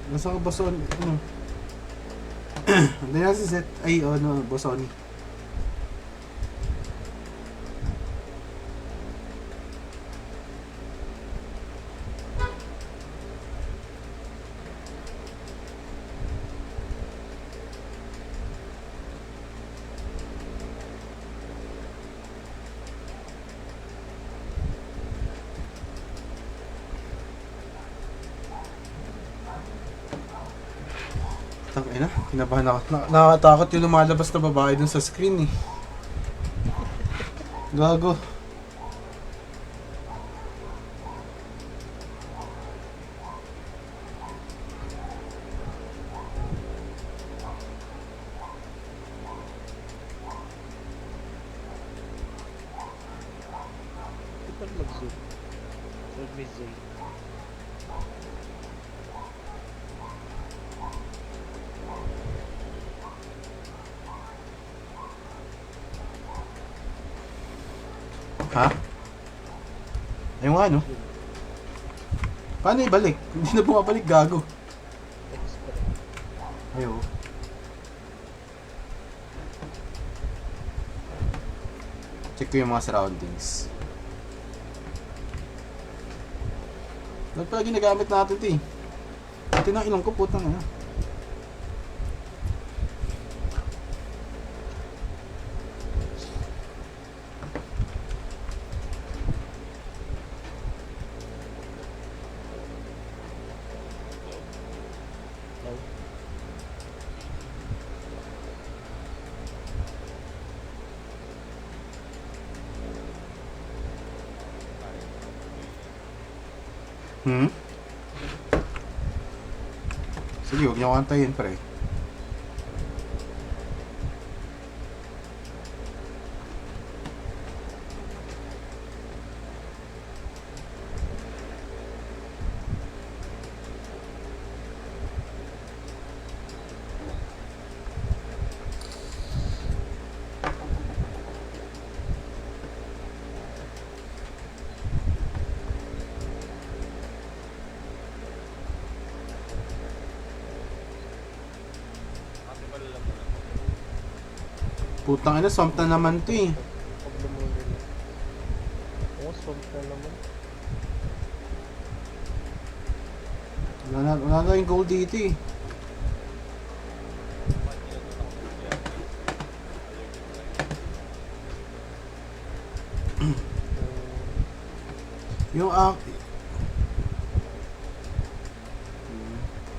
Nasa ka, Boss Oni? Ano? Hindi na si Seth. Ay, ano, Boss Oni. Tangina, kinabahan ako. Nakakatakot yung lumalabas na babae dun sa screen eh. Gago. Ito mag-zoom. Huwag may zoom. Ha? Ayun nga, no? Paano ibalik? Hindi na bumabalik, gago. Extra. Ayo. Check ko yung mga surroundings. Ano pala ginagamit natin ito eh? Ito na ilong ko, putang ina. Hmm? Sige, huwag niyo kantayin, pre. Kasi pala lang mo lang. Putang ina, swamp na naman to eh. Pag lumuli na. Oo, swamp na naman. Wala na yung gold dito eh. Bakit ginagawa ko sa kaya? Yung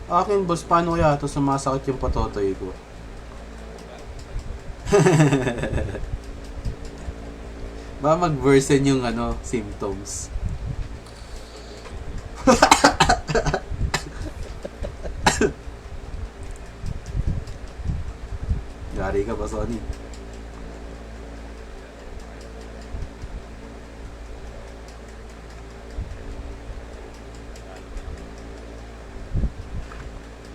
akin boss, paano kaya ito sumasakit yung patotoy ko? Ba mag-worsen yung ano, symptoms. Yari ka ba, Sonny?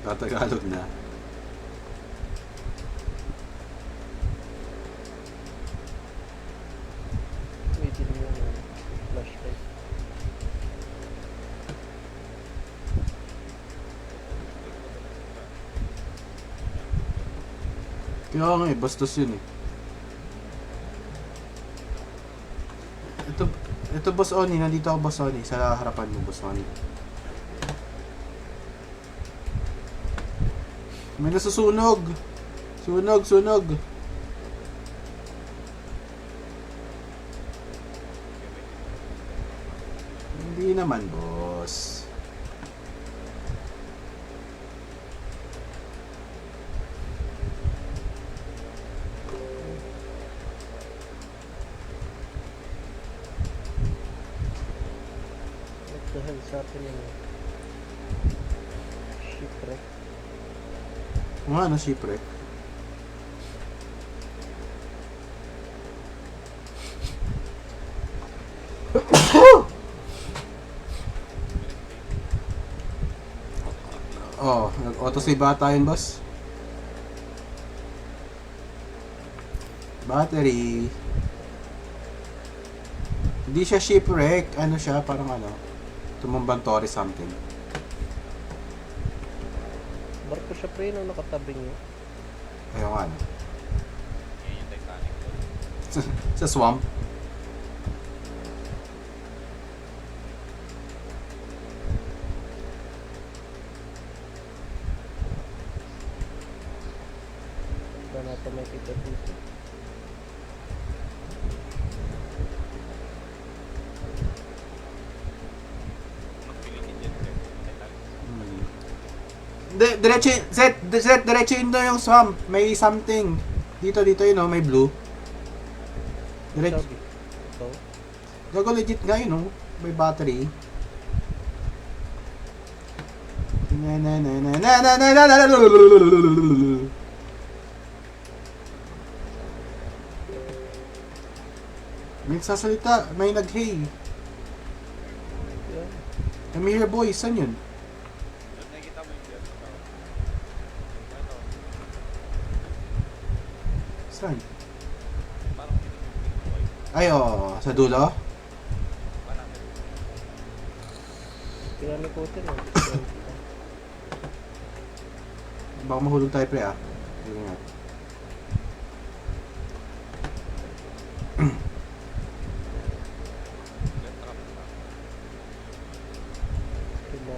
Tatagalog na. May dilim yung flashlight. Kaya nga eh, bastos yun eh. Ito Boss Oni, nandito ako Boss Oni, sa harapan mo Boss Oni. May nasusunog! Sunog! Hindi naman, boss. What the hell is happening? Shipwreck. Mga ano, shipwreck? Oh, nag-auto-save ba tayo, boss? Battery. Hindi siya shipwreck. Ano siya? Parang ano? Tumumbang Tori something. Barko siya pre nung nakatabi niya. Ayun nga, ano? Yan yung Titanic doon. Sa swamp. Ba natin may kita dito. Anong pilitin dyan, sir? Titanic. Diretso yun doon yung swamp. May something. Dito, yun oh, may blue. Diretso. Sabi. Ito. Gago legit nga yun oh. May battery. May nagsasalita, may nag-hey. Yan. I'm here boy, saan yun? Doon nakikita mo yung dyan sa tao. Ano? Saan? Parang pinipipig ko kayo. Ay oh, sa dulo? Parang Pinalikutin eh. Baka mahulog tayo pre ah. Ayun nga. left trap na. Pina...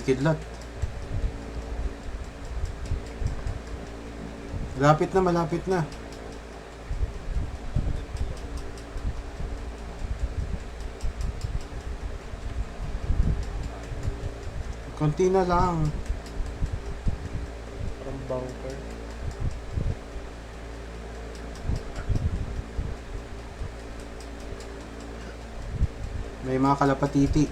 kidlat. Malapit na, malapit na. Konti na lang. Parang bunker. May mga kalapatiti.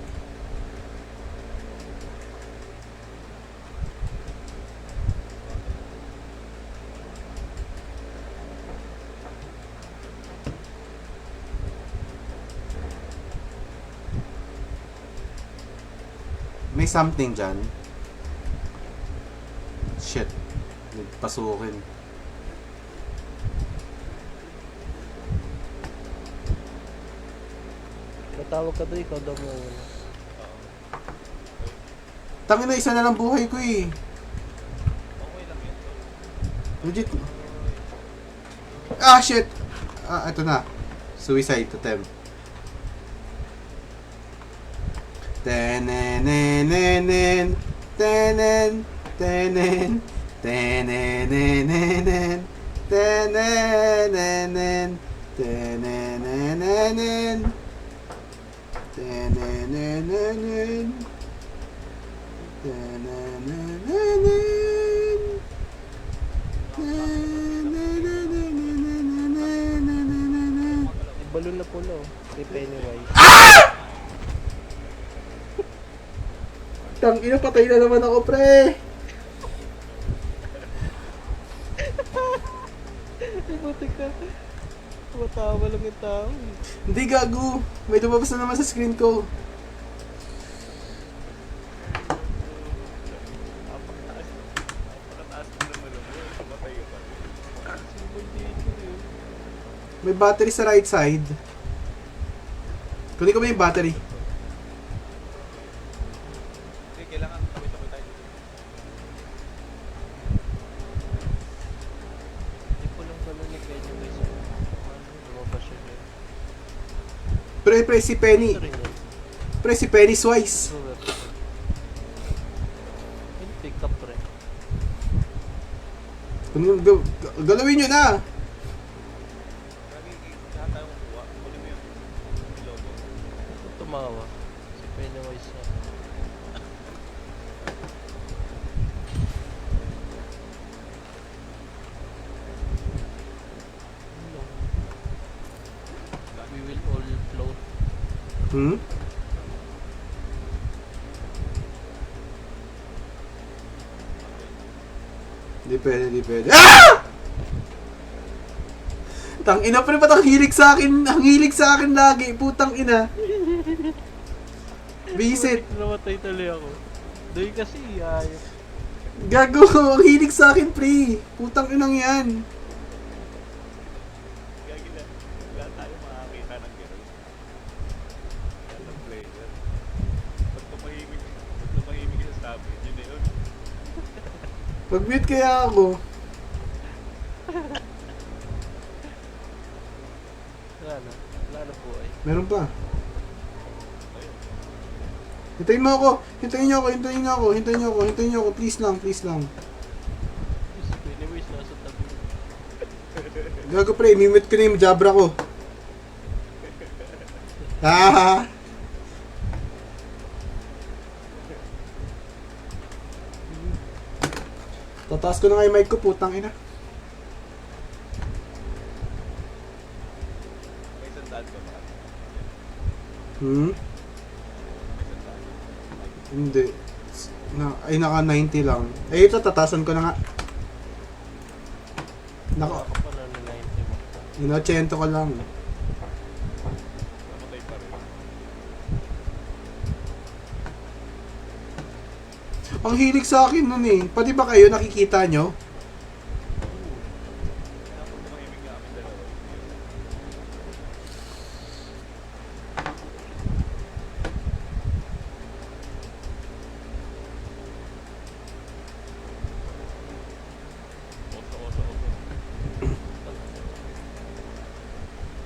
May something dyan. Shit. Nagpasukin. Matawag ka doon, ikaw daw mo. Tangin na, isa na lang buhay ko eh. Okay lang yun. Legit. Ah, shit! Ah, ito na. Suicide attempt. Tenenenenen, tenen, tenen, tenenenenen, tenenenen, tenenenenen, tenenenenen, tenenenenen. Balon na puno. Si Pennywise. Tang ina, patay na naman ako, pre. Buti ka. Matawa lang yung tao. Hindi, gago. May lumabas na naman sa screen ko. Napakataas na naman mo. Matay ka pa. Simple dito yun. May battery sa right side. Kunin ko ba yung battery? Hindi, kailangan tabi-tabi tayo. Hindi ko lang balon ni Pennywise. Ano, lumabas siya yun. Pre, si Penny. Ito rin yun. Pre, si Penny Swice. Yung pick up rin. Galawin nyo na. Lagi, lahat tayo kukuha. Kunin mo yung logo. Ito tumawa. Si Pennywise na. We will all float. Hmm? Hindi pwede, hindi pwede. Ah! Tang ina, pre, ba't ang hilig sa akin? Ang hilig sa akin lagi, putang ina. Visit. Namatay tuloy ako. Doon kasi ayos. Gago, ang hilig sa akin, pre. Putang inang yan. Gagi na. Lahat tayo makakita ng gano'n. Lahat ng player. Pag tumahimik sa sabi, yun na yun. Pag-mute kaya ako. Wala na. Wala na buhay. Meron pa. Hintayin mo ako. Hintayin niyo ako, hintayin niyo ako, hintayin niyo ako, hintayin niyo ako. Please lang, please lang. Si Pennywise nasa tabi. Gago, pre, mimute ko na yung Jabra ko. Ah! Tataas ko na nga yung mic ko, putang ina. May sandaan ka ba? Hmm? May sandaan. Hindi. Ay, naka 90 lang. Eh, ito, tatasan ko na nga. Naka, Ako pa na 90 mo. ino-80 ko lang. Namatay pa rin. Ang hilig sa akin nun eh. Pati ba kayo nakikita nyo? Dapat tumahimik nga kami dalawa. Oso.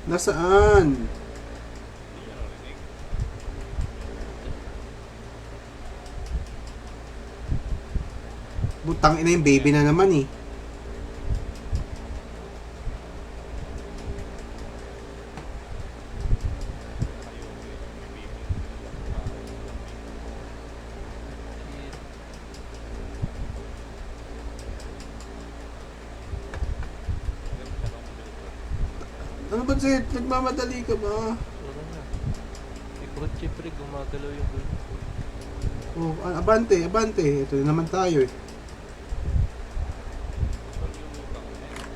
Nasaan? Hindi niya narinig. 1 Putang ina yung baby na naman eh. Ano ba Zed? Nagmamadali ka ba? Wala na. Ikot pre, gumagalaw yung gulo. Oh, abante, abante. Ito na naman tayo eh.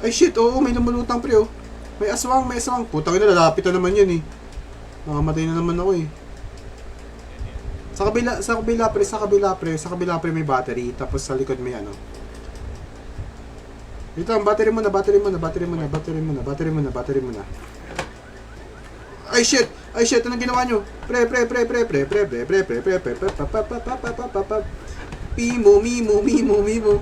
Ay shit, oo, may lumulutang pre oh. May aswang, may aswang. Putang ina, lalapit na naman yun eh. Nakamatay na naman ako eh. Sa kabila pre may battery. Tapos sa likod may ano. Dito, battery muna. Ay shit! Anong ginawa nyo? Pre. Mimo.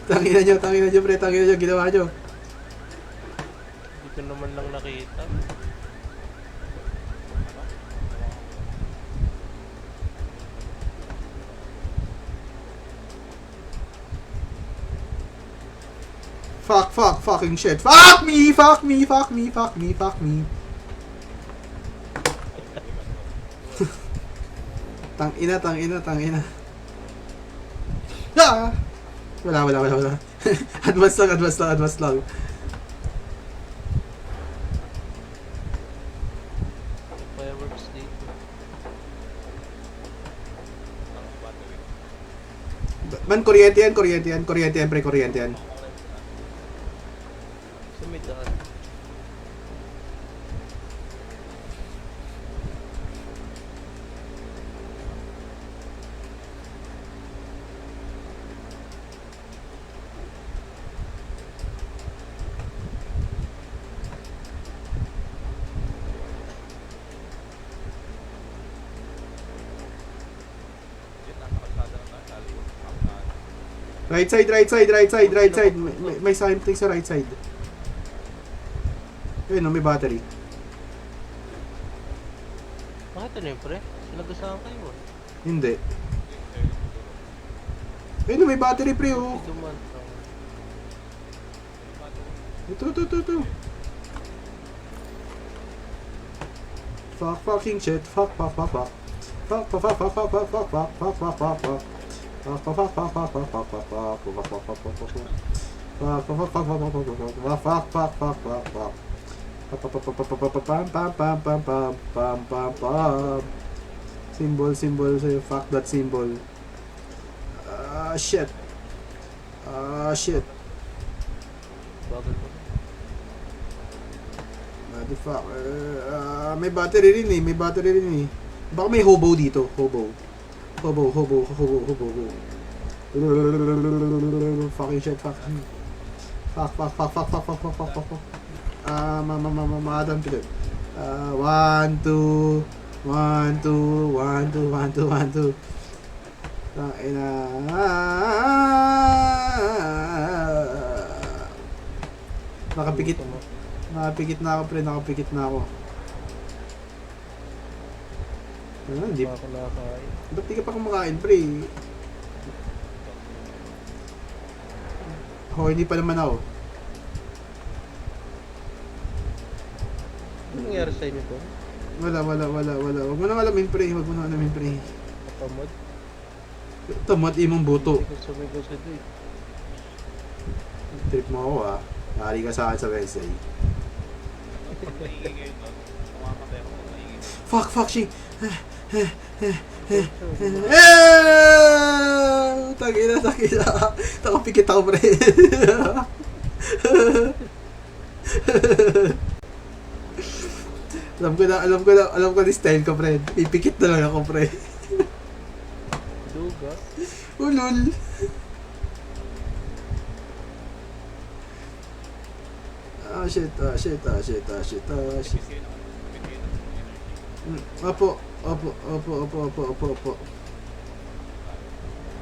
Tangina nyo, pre. Ginawa nyo. Hindi ko naman lang nakita. Fucking shit. Fuck me. Tangina. Ah! Wala. advance lang. Fireworks dito. Man, kuryente yan, pre, kuryente yan. Sa may daan. Right side. May something sa right side. Ayun, no, may battery. Bakit ano yun pre? Sinagasaan kayo ah. Hindi. Ayun, no, may battery, pre, oh. Hindi duman. Ito. Fucking shit. Fuck. Symbol sa'yo. Fuck that symbol. Shit. Bagal mo. Motherfucker. May battery rin eh. Baka may hobo dito. Hobo. Fucking shit. Fuck. Madam Philip. 1, 2. Tangina. Nakapikit na ako. Hindi Baka nakakain. Ba't di ka pa kumakain, pre? Hindi pa naman ako. Ano nangyari sa inyo to? Wala. Huwag mo nang alamin, pre. Kapamod? Tamad imong buto. Hindi ko sumigaw sa ito eh. Trip mo ako, ah. Nari ka sa akin sa Wednesday. Fuck, she. Tangina. Nakapikit ako, pre. Alam ko na style ko, pre. Pipikit na lang ako, pre. Duga? Ulul. Shit. Opo.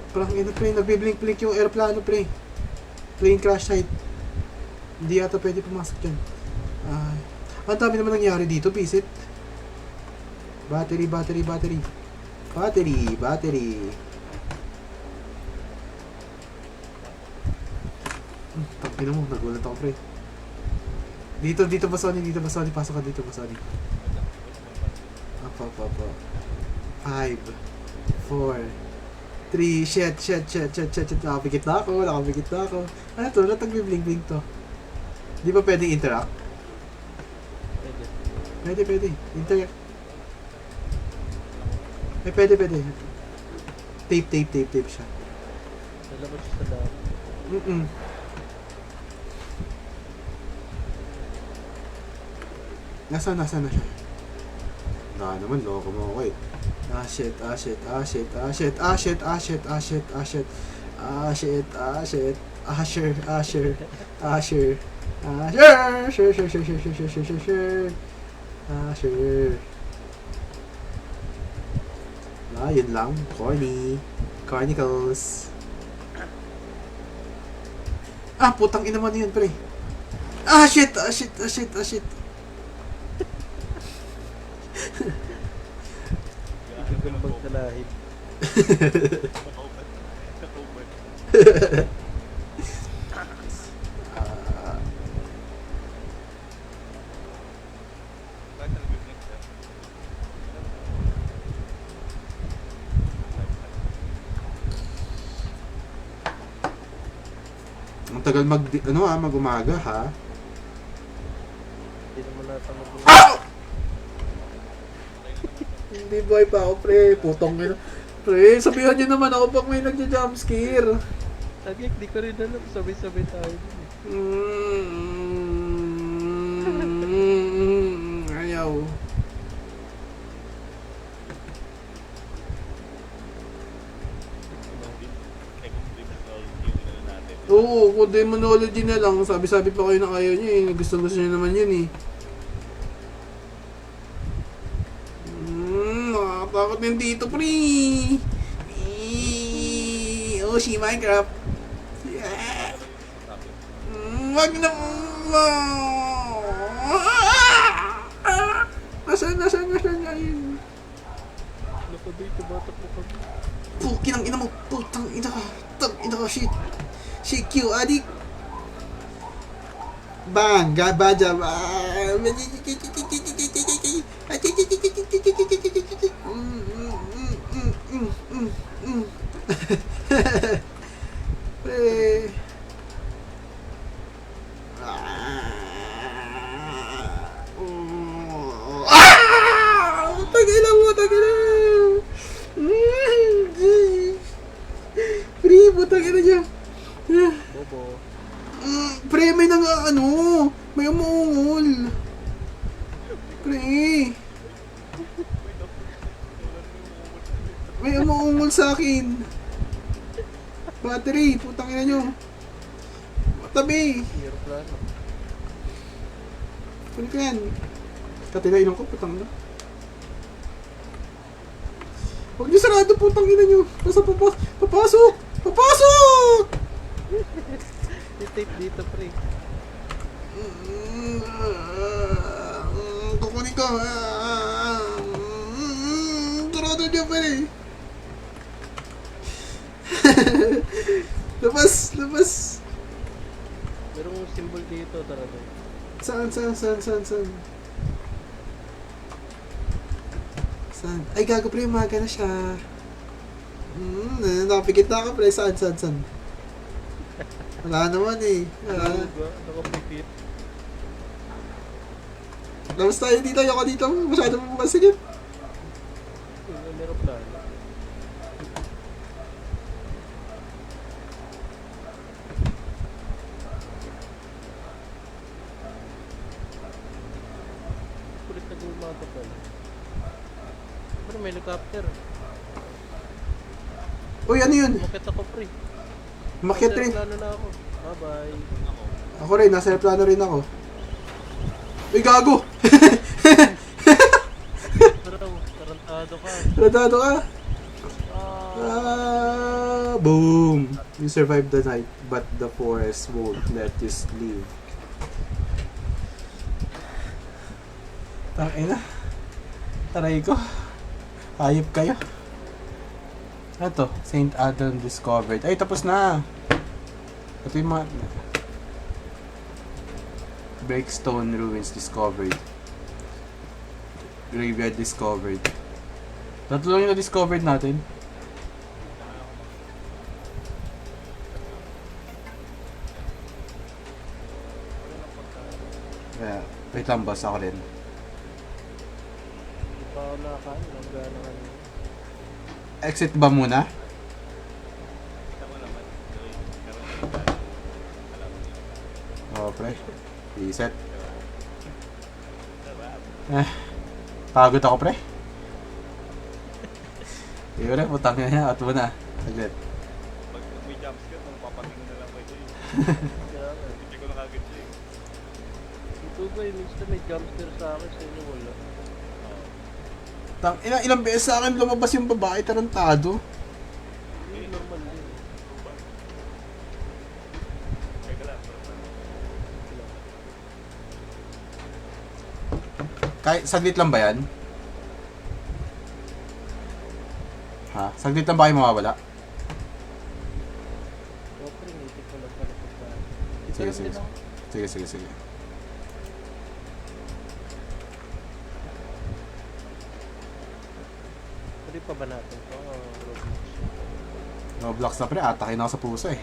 Parang ina, pre, nagbiblink-blink yung aeroplano, pre. Plane crash site. Hindi yata pwede pumasok dyan. Ang dami naman nangyari dito, visit. Battery. Tangina mo, nagulat ako, pre. Dito ba, Sony? Pasok ka dito ba, Sony? Apa. 5, 4, 3, shit. Nakapikit na ako. Ano to? Ba't nagbi-blink to? Di ba pwedeng interact? Pwede. Pwede. Interact. Ay, pwede. Tape siya. Lalabas siya sa lahat. Nasaan na siya? Naman, loko mo ako eh. Shit. Yun lang. Cornicles. Putang ina mo na yun, pre. Shit. Gagambag sa lahit. Ang tagal mag-umaga, ha? Hindi naman nata mag- Hindi boy pa ako, pre. Putong ina. Pre, sabihan niyo naman ako pag may nagja-jumpscare. Lagi, di ko rin alam. Sabay-sabay tayo. Ayaw. Oo, kung demonology na lang. Sabi-sabi pa kayo na ayaw niyo eh. Gusto niyo naman yun eh. Nakakatakot din dito, pre. Si Minecraft. Yeah. Wag na Nasaan na yun? Nakabay, tumatakbo kami. Pukinang ina mo. Putang ina ka. Shit. Shit, Q, adik. Bang, gabaja. Pre. Tagay Pre, putang ina niya. Bobo. Pre, may may umuungol. Pre. May umuungol sa akin. Battery, putang ina nyo. Tabi. Aeroplano. Kunin ko yan. Katilainan ko, putang ina. Huwag niyo sarado, putang ina nyo. Basta papasok! May tape dito, pre. Kukunin ko. Sarado niyo pa rin. Labas. Merong symbol dito, tara doon. Saan? Ay, gago pre, umaga na siya. Nakapikit na ako pre, saan? Wala naman eh. Nakapikit. Labas tayo dito, ayoko dito. Masyado mo masigit. May aeroplano. Kulit na gumaga pala. Pero may helicopter. Uy, ano yun? Umakit ako, pre. Umakyat rin. Nasa aeroplano na ako. Bye-bye. Ako rin, nasa aeroplano rin ako. Uy, gago! Pero, tarantado ka. Radado ka. Ah. Boom! You survived the night, but the forest won't let you sleep. Tangina. Taray ko. Hayop kayo. Ito, St. Adam discovered. Ay, tapos na. Ito yung mga... Breakstone ruins discovered. Graveyard discovered. Tatlo lang yung na-discovered natin. Yeah. Wait lang boss, ako rin. Hindi pa ako nakakain. Nagana kanina. Exit ba muna? Kita mo naman. Pero may galing. Alam mo yun. Oo, pre. Reset. Diba? Pagod ako, pre. Iyo na, putang na out mo na. Saglit. Pag may jumpscare, kung papatingin na lang kayo eh. Kaya nga. Hindi ko nakagad siya eh. Ito ba yung minsan may jumpscare sa akin, sa inyo wala. Oo. Ilang beses sa akin lumabas yung babae tarantado. Hindi, normal din. Teka lang. Kahit saglit lang ba yan? Ha? Saglit lang ba kayo mawawala? Okay, native ko lang pala sa bahay. Dito Sige, lang sige. din ako. Sige, sige, sige. Pwede pa ba natin ito? No blocks na pre, atakin ako sa puso eh.